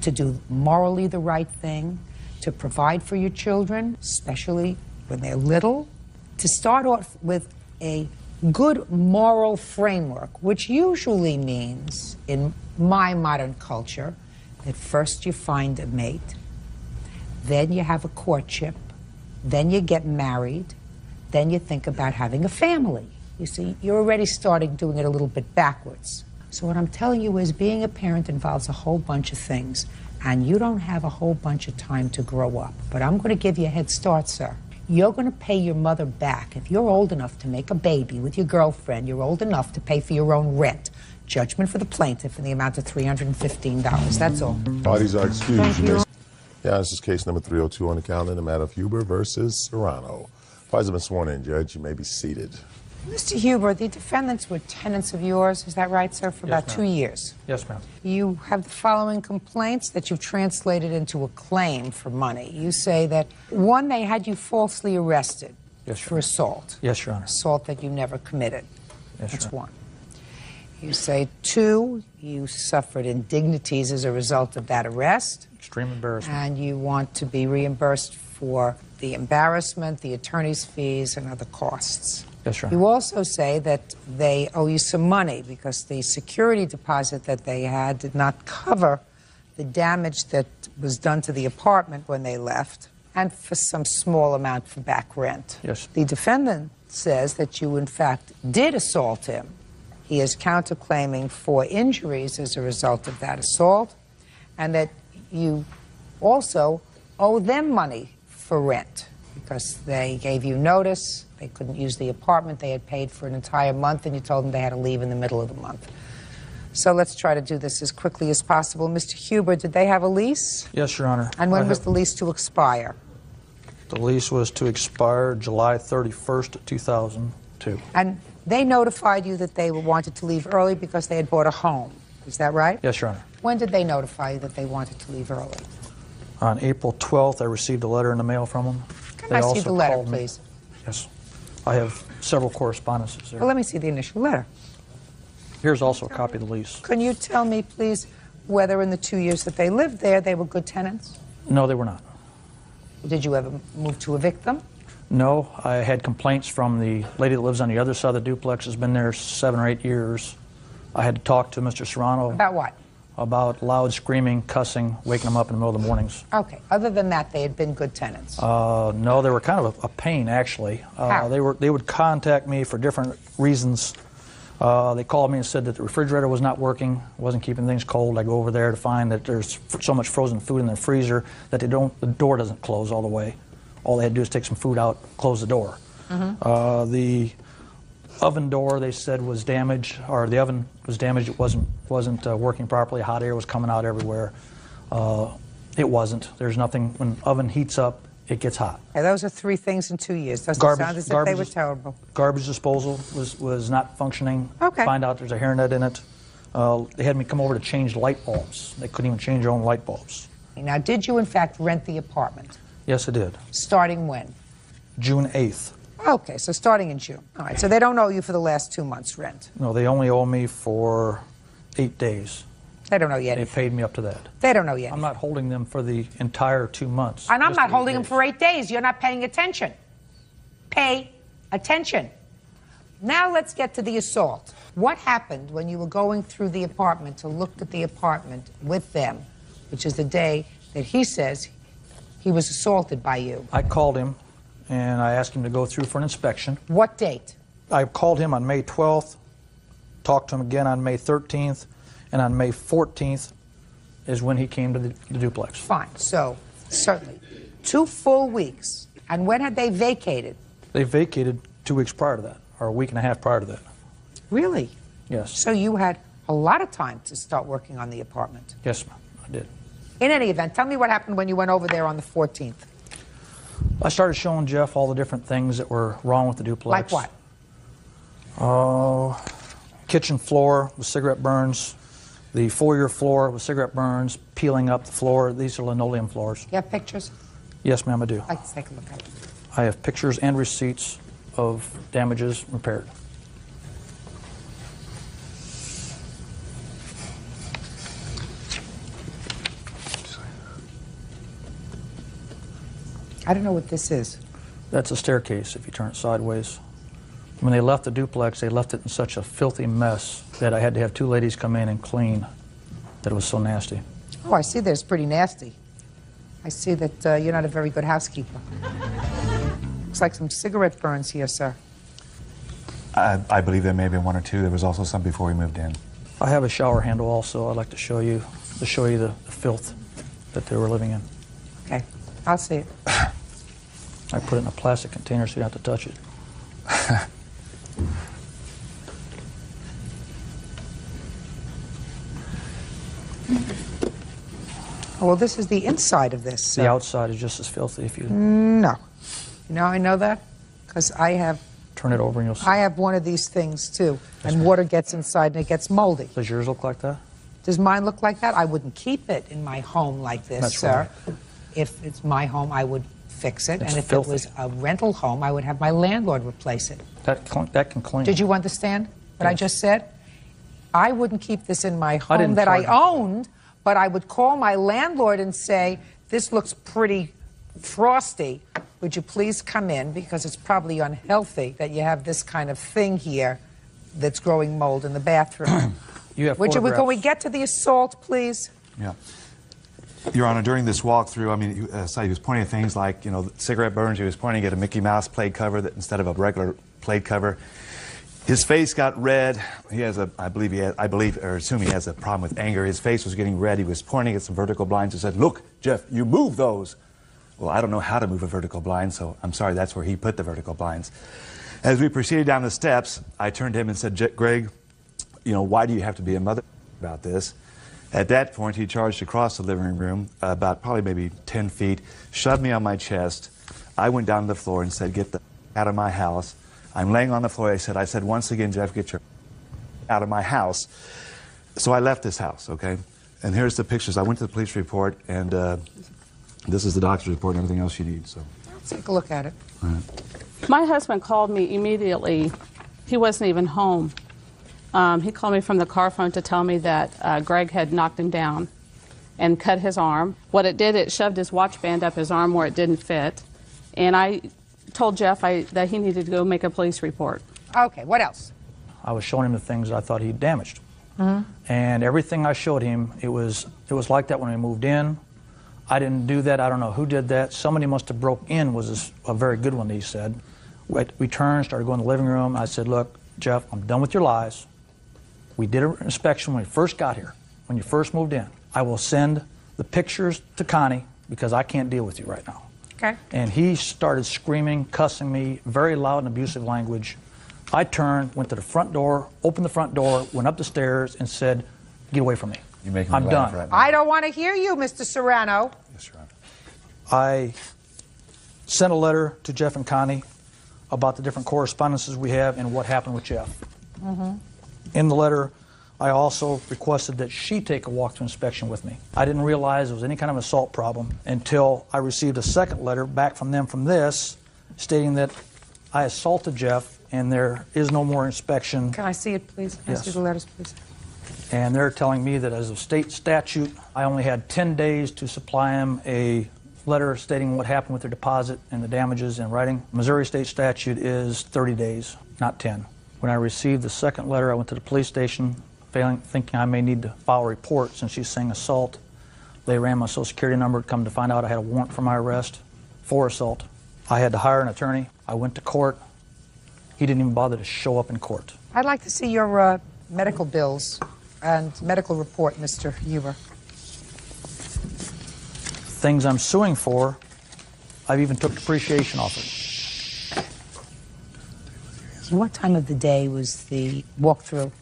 to do morally the right thing, to provide for your children, especially when they're little, to start off with a good moral framework, which usually means, in my modern culture, that first you find a mate, then you have a courtship, then you get married, then you think about having a family. You see, you're already starting doing it a little bit backwards. So what I'm telling you is being a parent involves a whole bunch of things, and you don't have a whole bunch of time to grow up. But I'm going to give you a head start, sir. You're going to pay your mother back. If you're old enough to make a baby with your girlfriend, you're old enough to pay for your own rent. Judgment for the plaintiff in the amount of $315. That's all. Parties are excused. Thank you. Yeah, this is case number 302 on the calendar, the matter of Huber versus Serrano. Parties have been sworn in, Judge. You may be seated. Mr. Huber, the defendants were tenants of yours, is that right, sir, for about 2 years? Yes, ma'am. You have the following complaints that you've translated into a claim for money. You say that, one, they had you falsely arrested for assault. Yes, Your Honor. Assault that you never committed. Yes, That's Your Honor. one. You say, two, you suffered indignities as a result of that arrest. Extreme embarrassment. And you want to be reimbursed for the embarrassment, the attorney's fees, and other costs. Yes, Your Honor. You also say that they owe you some money because the security deposit that they had did not cover the damage that was done to the apartment when they left, and for some small amount for back rent. Yes. The defendant says that you, in fact, did assault him. He is counterclaiming for injuries as a result of that assault, and that you also owe them money for rent because they gave you notice, they couldn't use the apartment they had paid for an entire month, and you told them they had to leave in the middle of the month. So let's try to do this as quickly as possible. Mr. Huber, did they have a lease? Yes, Your Honor. And when was the lease to expire? The lease was to expire July 31st, 2000. too. And they notified you that they wanted to leave early because they had bought a home. Is that right? Yes, Your Honor. When did they notify you that they wanted to leave early? On April 12th, I received a letter in the mail from them. Can I see the letter, please? Yes. I have several correspondences there. Well, let me see the initial letter. Here's also a copy of the lease. Can you tell me, please, whether in the 2 years that they lived there, they were good tenants? No, they were not. Did you ever move to evict them? No, I had complaints from the lady that lives on the other side of the duplex, has been there 7 or 8 years. I had to talk to Mr. Serrano. About what? About loud screaming, cussing, waking them up in the middle of the mornings. Okay. Other than that, they had been good tenants. No, they were kind of a pain, actually. How? They would contact me for different reasons. They called me and said that the refrigerator was not working, wasn't keeping things cold. I go over there to find that there's so much frozen food in the freezer that the door doesn't close all the way. All they had to do is take some food out, close the door. The oven door, they said, was damaged, or the oven was damaged. It wasn't working properly. Hot air was coming out everywhere. It wasn't. There's nothing. When oven heats up, it gets hot. Okay, those are 3 things in 2 years. Doesn't sound as if they were terrible. Garbage disposal was not functioning. Okay. Find out there's a hairnet in it. They had me come over to change light bulbs. They couldn't even change their own light bulbs. Now, did you in fact rent the apartment? Yes, I did. Starting when? June 8th. Okay, so starting in June. All right, so they don't owe you for the last 2 months' rent. No, they only owe me for 8 days. They don't owe you anything. They paid me up to that. They don't owe you anything. I'm not holding them for the entire 2 months. And I'm Just not 8 holding them days. for 8 days. You're not paying attention. Pay attention. Now let's get to the assault. What happened when you were going through the apartment to look at the apartment with them, which is the day that he says he was assaulted by you? I called him and I asked him to go through for an inspection. What date? I called him on May 12th, talked to him again on May 13th, and on May 14th is when he came to the duplex. Fine. So, certainly. 2 full weeks. And when had they vacated? They vacated 2 weeks prior to that, or a week and a half prior to that. Really? Yes. So you had a lot of time to start working on the apartment. Yes, ma'am, I did. In any event, tell me what happened when you went over there on the 14th. I started showing Jeff all the different things that were wrong with the duplex. Like what? Kitchen floor with cigarette burns. The foyer floor with cigarette burns, peeling up the floor. These are linoleum floors. You have pictures? Yes, ma'am, I do. I'd like to take a look at them. I have pictures and receipts of damages repaired. I don't know what this is. That's a staircase if you turn it sideways. When they left the duplex, they left it in such a filthy mess that I had to have 2 ladies come in and clean, that it was so nasty. Oh, I see that it's pretty nasty. I see that you're not a very good housekeeper. Looks like some cigarette burns here, sir. I believe there may have been 1 or 2. There was also some before we moved in. I have a shower handle also I'd like to show you the filth that they were living in. Okay, I'll see it. I put it in a plastic container so you don't have to touch it. Oh, well, this is the inside of this. The outside is just as filthy if you No. You know, I know that because I have turn it over and you'll see. I have one of these things too, and water gets inside and it gets moldy. Does yours look like that? Does mine look like that? I wouldn't keep it in my home like this, That's sir. right. If it's my home, I would fix it, It's and if filthy. it was a rental home, I would have my landlord replace it. That can clean. Did you understand what I Yes. just said? I wouldn't keep this in my I home didn't that I charge you. owned, but I would call my landlord and say, this looks pretty frosty. Would you please come in, because it's probably unhealthy that you have this kind of thing here that's growing mold in the bathroom. You have Can we photographs. get to the assault, please? Yeah. Your Honor, during this walkthrough, I mean, he was pointing at things like, you know, cigarette burns. He was pointing at a Mickey Mouse plate cover that instead of a regular plate cover. His face got red. He has a, I assume he has a problem with anger. His face was getting red. He was pointing at some vertical blinds and said, "Look, Jeff, you move those." Well, I don't know how to move a vertical blind, so I'm sorry, that's where he put the vertical blinds. As we proceeded down the steps, I turned to him and said, "Greg, you know, why do you have to be a mother about this?" At that point, he charged across the living room, about probably maybe 10 feet, shoved me on my chest. I went down to the floor and said, "Get the out of my house." I'm laying on the floor. I said, once again, Jeff, get your out of my house. So I left this house, okay? And here's the pictures. I went to the police report, and this is the doctor's report and everything else you need. So Let's take a look at it. all right. My husband called me immediately. He wasn't even home. He called me from the car phone to tell me that Greg had knocked him down and cut his arm. What it did, it shoved his watch band up his arm where it didn't fit. And I told Jeff that he needed to go make a police report. Okay, what else? I was showing him the things I thought he'd damaged. And everything I showed him, it was like that when we moved in. I didn't do that. I don't know who did that. Somebody must have broke in, was a very good one, he said. We turned, started going to the living room. I said, look, Jeff, I'm done with your lies. We did an inspection when we first got here, when you first moved in. I will send the pictures to Connie because I can't deal with you right now. Okay. And he started screaming, cussing me, very loud and abusive language. I turned, went to the front door, opened the front door, went up the stairs, and said, get away from me. You're making me I'm laugh done. right now. I don't want to hear you, Mr. Serrano. Yes, Your Honor. I sent a letter to Jeff and Connie about the different correspondences we have and what happened with Jeff. In the letter, I also requested that she take a walkthrough inspection with me. I didn't realize there was any kind of assault problem until I received a second letter back from them from this, stating that I assaulted Jeff and there is no more inspection. Can I see it, please? Can I Yes. see the letters, please? And they're telling me that as a state statute, I only had 10 days to supply them a letter stating what happened with their deposit and the damages in writing. Missouri state statute is 30 days, not 10. When I received the second letter, I went to the police station, thinking I may need to file a report since she's saying assault. They ran my Social Security number, come to find out I had a warrant for my arrest for assault. I had to hire an attorney. I went to court. He didn't even bother to show up in court. I'd like to see your medical bills and medical report, Mr. Huber. Things I'm suing for, I've even took depreciation off it. What time of the day was the walkthrough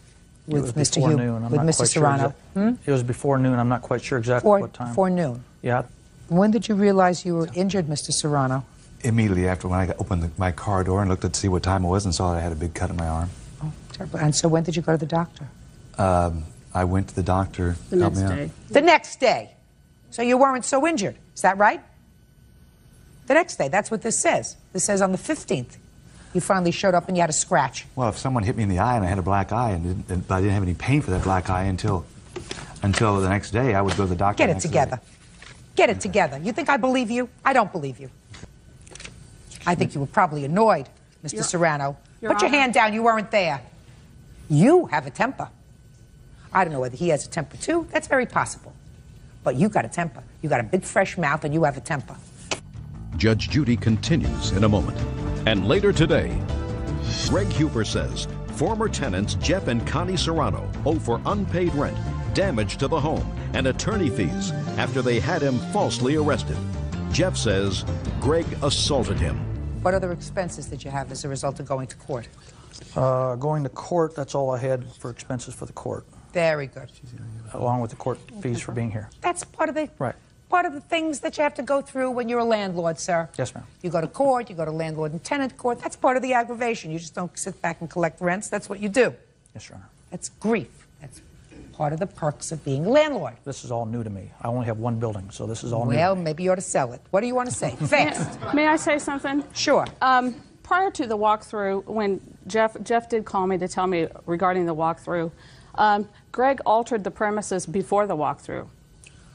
It was with Mr. before Huber, noon. I'm with not Mr. quite sure Serrano? It was before noon. I'm not quite sure exactly what time. Before noon. Yeah. When did you realize you were injured, Mr. Serrano? Immediately after when I opened my car door and looked to see what time it was and saw that I had a big cut in my arm. Oh, terrible. And so when did you go to the doctor? I went to the doctor. The next day. The next day. So you weren't so injured. Is that right? The next day. That's what this says. This says on the 15th. You finally showed up and you had a scratch. Well, if someone hit me in the eye and I had a black eye, but I didn't have any pain for that black eye until the next day, I would go to the doctor. Get the it next together. day. Get it together. You think I believe you? I don't believe you. I think you were probably annoyed, Mr. Serrano. Put your hand down. You weren't there. You have a temper. I don't know whether he has a temper too. That's very possible. But you got a temper. You got a big fresh mouth and you have a temper. Judge Judy continues in a moment. And later today, Greg Huber says former tenants Jeff and Connie Serrano owe for unpaid rent, damage to the home, and attorney fees after they had him falsely arrested. Jeff says Greg assaulted him. What other expenses did you have as a result of going to court? Going to court, that's all I had for expenses for the court, Very good. along with the court fees for being here. That's part of the Right. part of the things that you have to go through when you're a landlord, sir. Yes, ma'am. You go to court, you go to landlord and tenant court. That's part of the aggravation. You just don't sit back and collect rents. That's what you do. Yes, Your Honor. That's grief. That's part of the perks of being a landlord. This is all new to me. I only have one building, so this is all new. Well, maybe you ought to sell it. What do you want to say? Fast. May I say something? Sure. Prior to the walkthrough, when Jeff did call me to tell me regarding the walkthrough, Greg altered the premises before the walkthrough.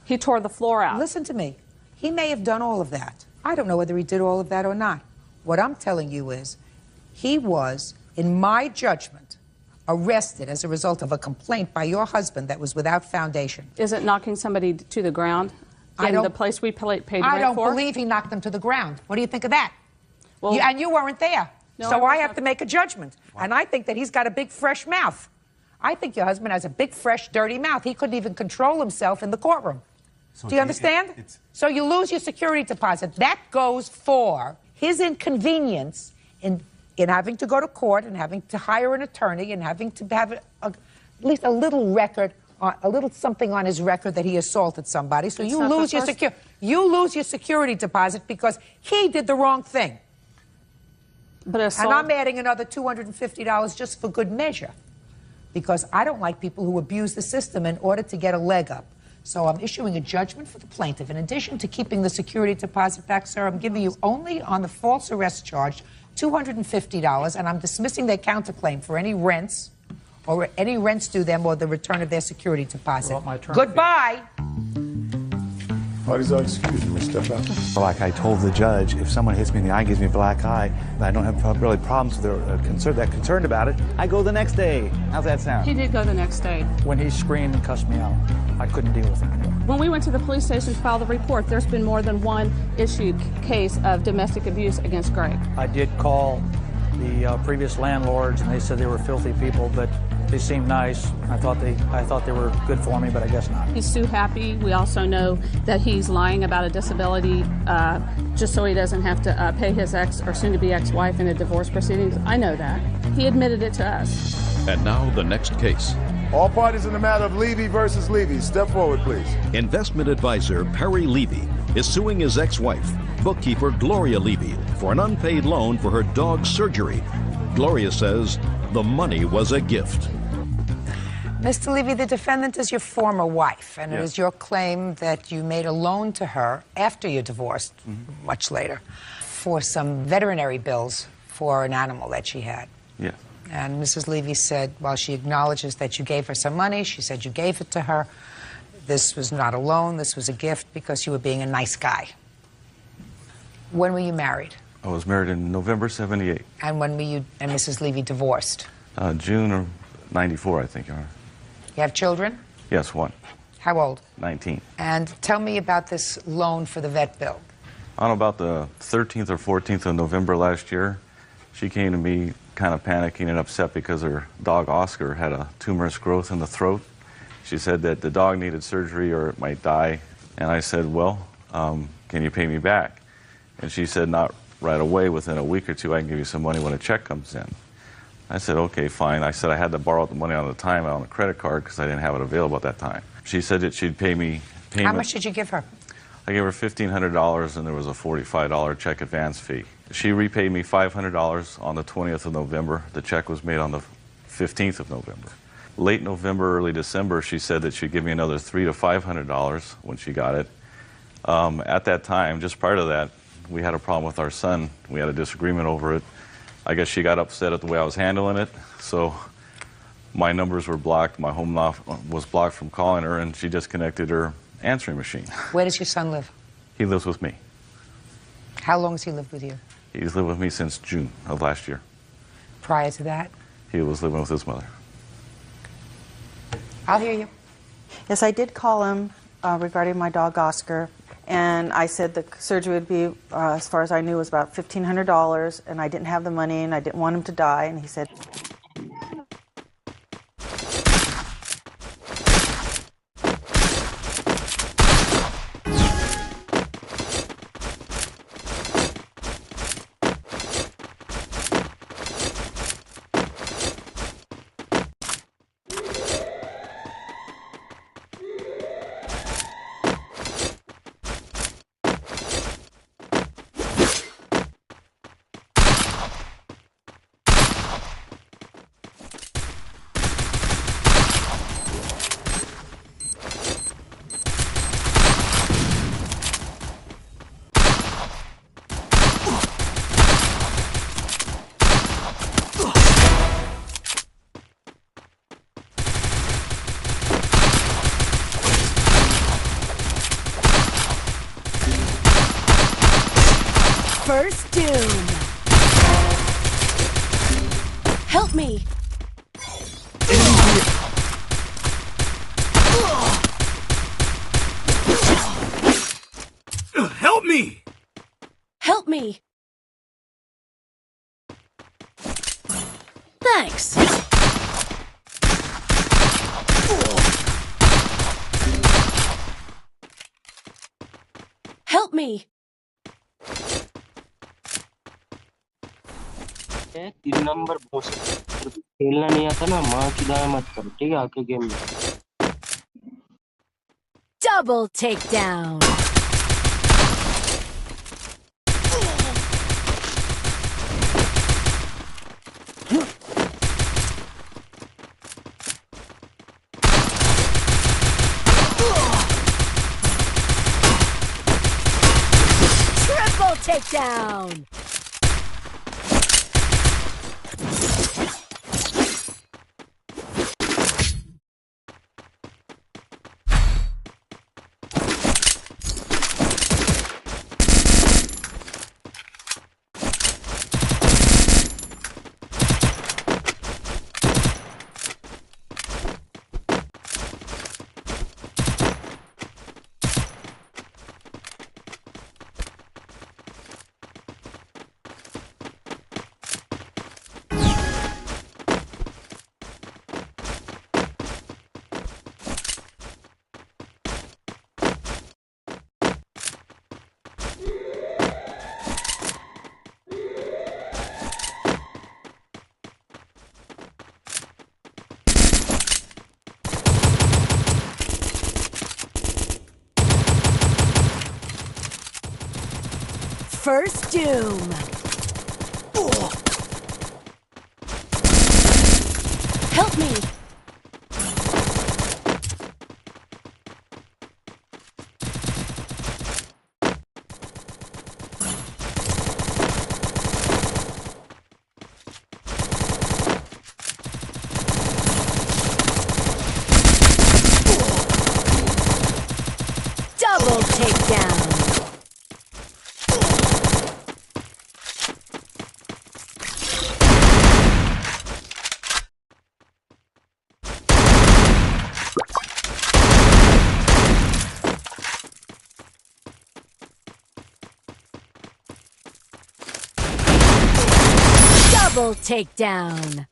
He tore the floor out. Listen to me. He may have done all of that. I don't know whether he did all of that or not. What I'm telling you is he was, in my judgment, arrested as a result of a complaint by your husband that was without foundation. Is it knocking somebody to the ground in the place we paid rent for? I don't believe he knocked them to the ground. What do you think of that? Well, and you weren't there. No, So I I have to make a judgment. And I think that he's got a big, fresh mouth. I think your husband has a big, fresh, dirty mouth. He couldn't even control himself in the courtroom. Do you understand? So you lose your security deposit. That goes for his inconvenience in having to go to court and having to hire an attorney and having to have at least a little record, a little something on his record that he assaulted somebody. So you lose your security deposit because he did the wrong thing. But and I'm adding another $250 just for good measure, because I don't like people who abuse the system in order to get a leg up. So I'm issuing a judgment for the plaintiff. In addition to keeping the security deposit back, sir, I'm giving you only on the false arrest charge $250, and I'm dismissing their counterclaim for any rents or any rents due them or the return of their security deposit. Goodbye. Parties are excused. You may step out. Like I told the judge, if someone hits me in the eye, gives me a black eye, and I don't have really problems with that concerned about it, I go the next day. How's that sound? He did go the next day. When he screamed and cussed me out, I couldn't deal with him anymore. When we went to the police station to file the report, there's been more than one issued case of domestic abuse against Greg. I did call the previous landlords, and they said they were filthy people, but they seemed nice. I thought they were good for me, but I guess not. He's too happy. We also know that he's lying about a disability just so he doesn't have to pay his ex or soon-to-be ex-wife in a divorce proceedings. I know that. He admitted it to us. And now the next case. All parties in the matter of Levy versus Levy. Step forward, please. Investment advisor Perry Levy is suing his ex-wife, bookkeeper Gloria Levy, for an unpaid loan for her dog's surgery. Gloria says the money was a gift. Mr. Levy, the defendant is your former wife, and it Yes. is your claim that you made a loan to her after you divorced, much later, for some veterinary bills for an animal that she had. Yes. And Mrs. Levy said, while she acknowledges that you gave her some money, she said you gave it to her. This was not a loan, this was a gift because you were being a nice guy. When were you married? I was married in November '78. And when were you and Mrs. Levy divorced? June of '94, I think, Your Honor. You have children? Yes, one. How old? 19. And tell me about this loan for the vet bill. On about the 13th or 14th of November last year, she came to me kind of panicking and upset because her dog Oscar had a tumorous growth in the throat. She said that the dog needed surgery or it might die. And I said, well, can you pay me back? And she said, not right away, within a week or two, I can give you some money when a check comes in. I said, okay, fine. I said I had to borrow the money on the time on a credit card because I didn't have it available at that time. She said that she'd pay me payment. How much did you give her? I gave her $1,500 and there was a $45 check advance fee. She repaid me $500 on the 20th of November. The check was made on the 15th of November. Late November, early December, she said that she'd give me another $300 to $500 when she got it. At that time, just prior to that, we had a problem with our son. We had a disagreement over it. I guess she got upset at the way I was handling it, so my numbers were blocked. My home was blocked from calling her, and she disconnected her answering machine. Where does your son live? He lives with me. How long has he lived with you? He's lived with me since June of last year. Prior to that? He was living with his mother. I'll hear you. Yes, I did call him regarding my dog Oscar, and I said the surgery would be, as far as I knew, was about $1,500, and I didn't have the money, and I didn't want him to die, and he said... First doom. Help me. Help me! Help me. Thanks. Help me. 3 number boss खेलना नहीं आता ना माँ की दाएं मत करो ठीक है आके गेम में Double takedown. takedown! First doom. Help me. Double takedown. Double takedown.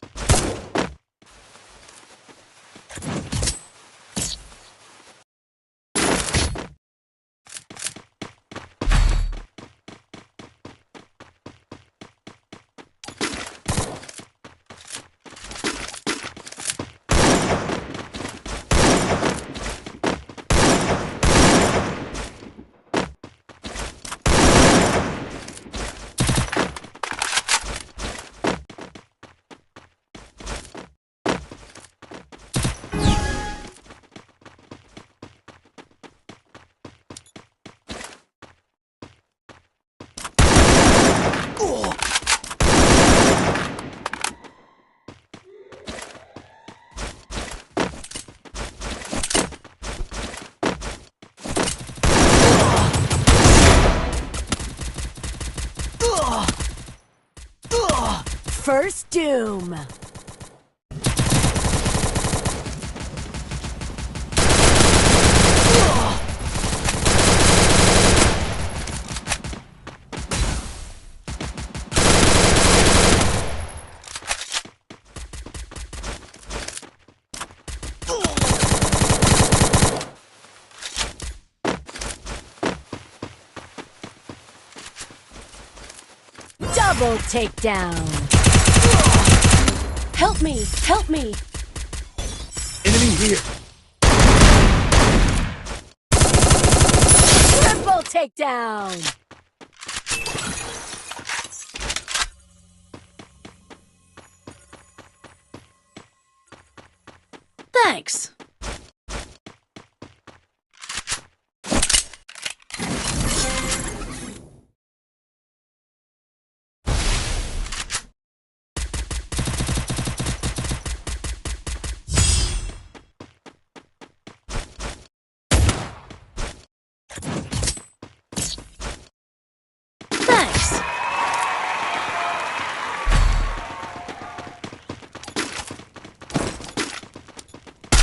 First doom. Double takedown. Help me! Help me! Enemy here. Triple takedown! Thanks.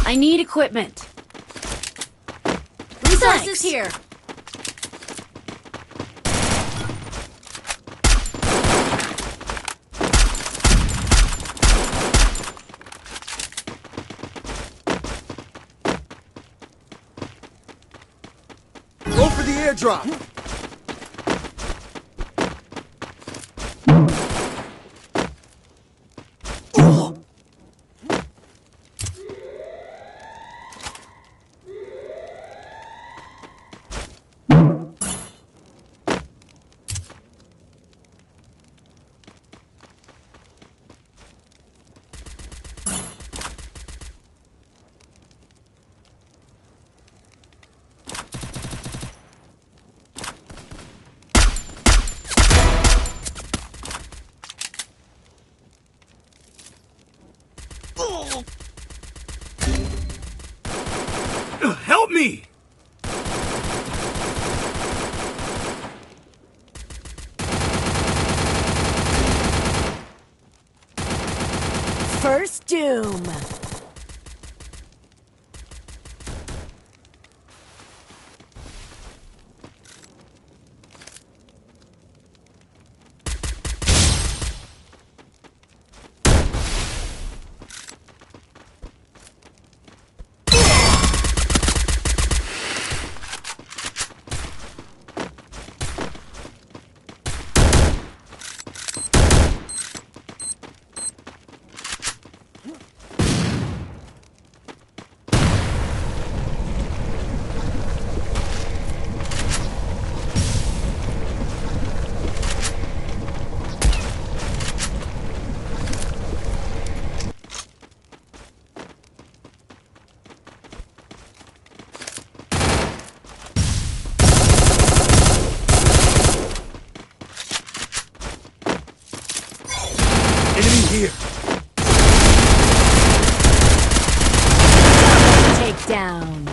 I need equipment. Resources here. Go for the airdrop. doom. Here. Takedown.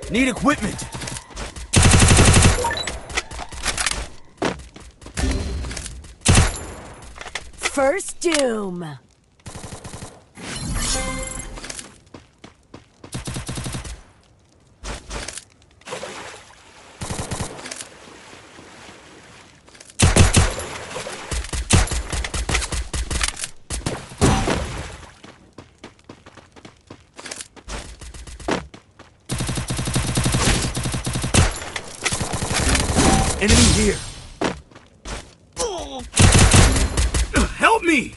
Need equipment. First doom. Enemy here. Help me!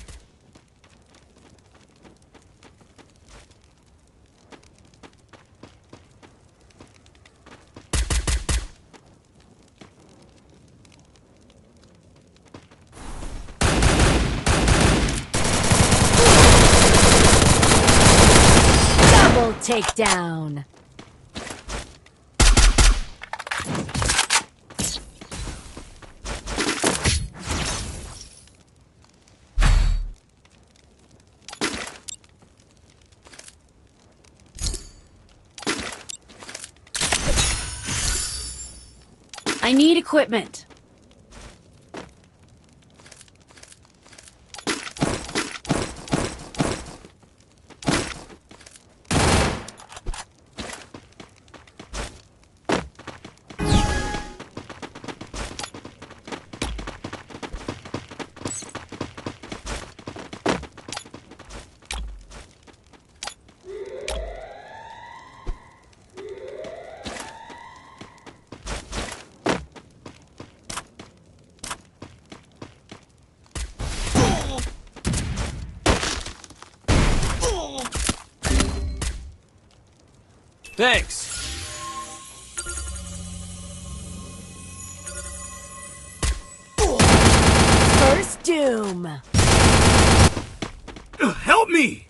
Double takedown. I need equipment. Thanks. First doom. Help me!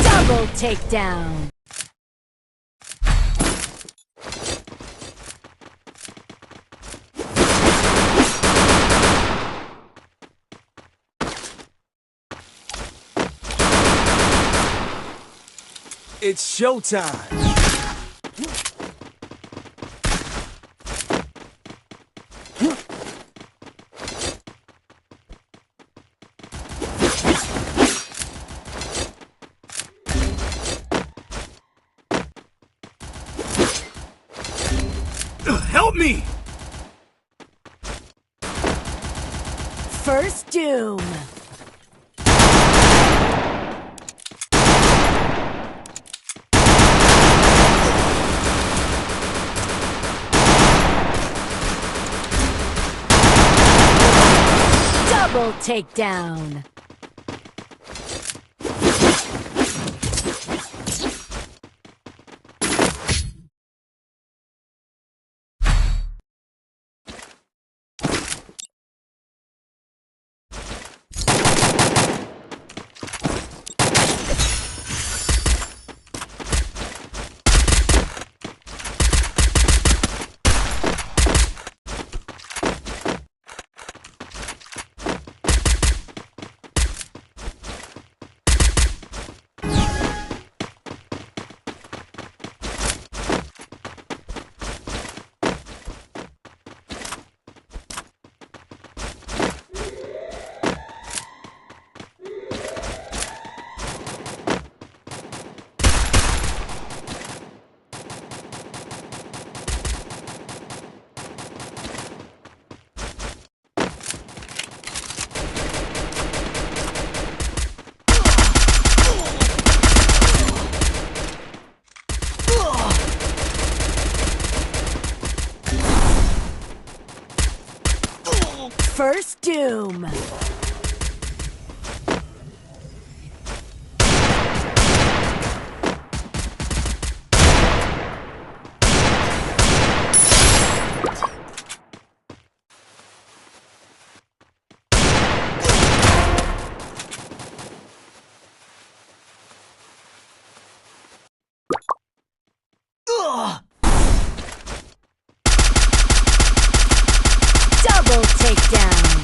Double takedown. It's showtime. me! First doom. Double takedown. First doom. Double takedown.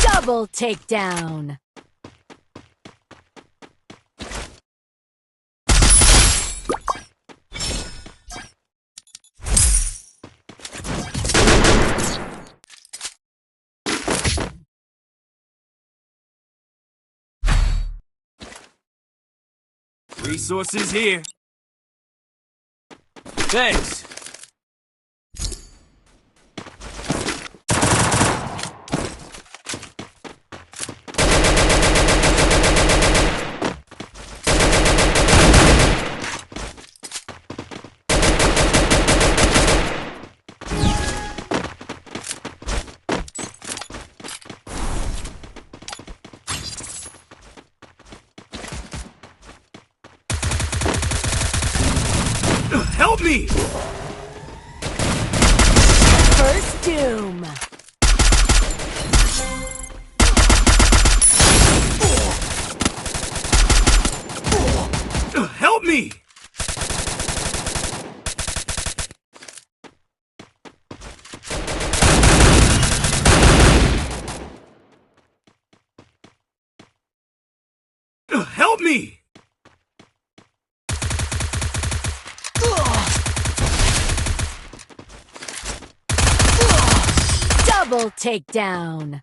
Double takedown. Resources here. Thanks. Help me! First doom. Help me! Help me! Double takedown.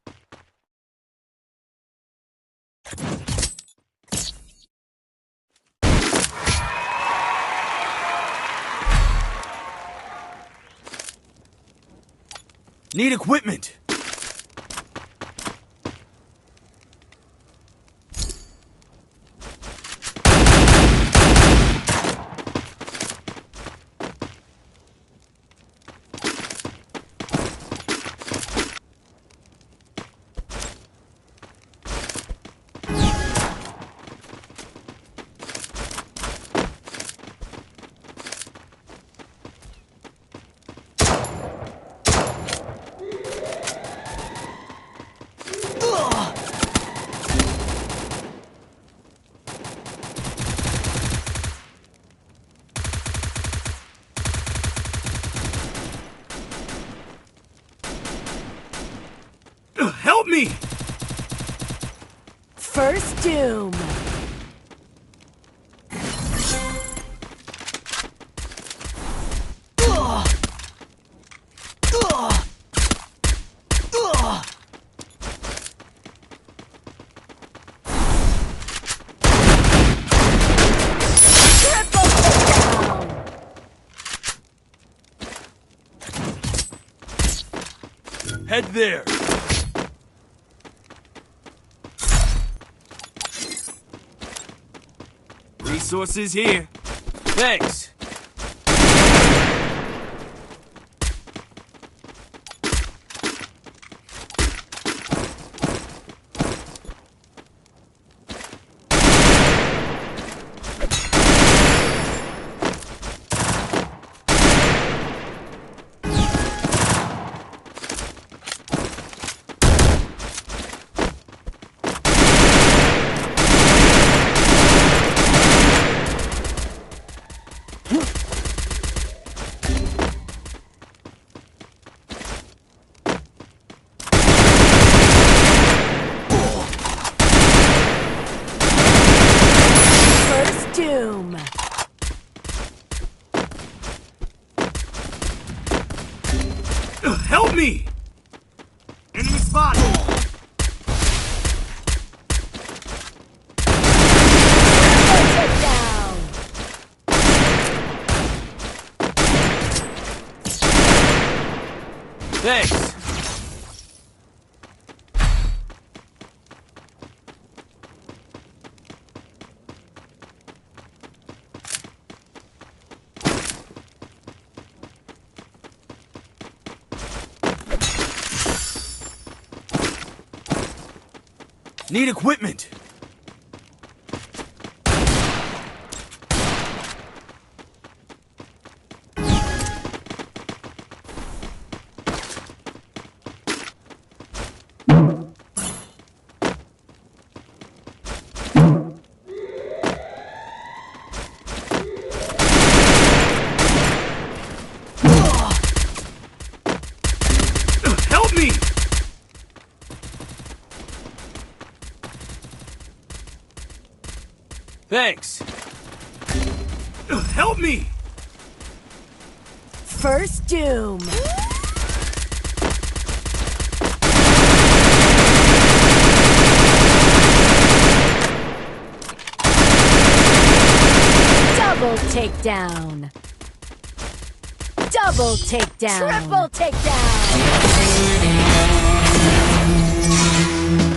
Need equipment. Help me! First doom. Triple takedown. Head there. Resources here. Thanks. Doom. Help me! Enemy spotted! Thanks. Need equipment. Help me! Thanks. Help me! First Doom. Double takedown. Double takedown. Triple takedown.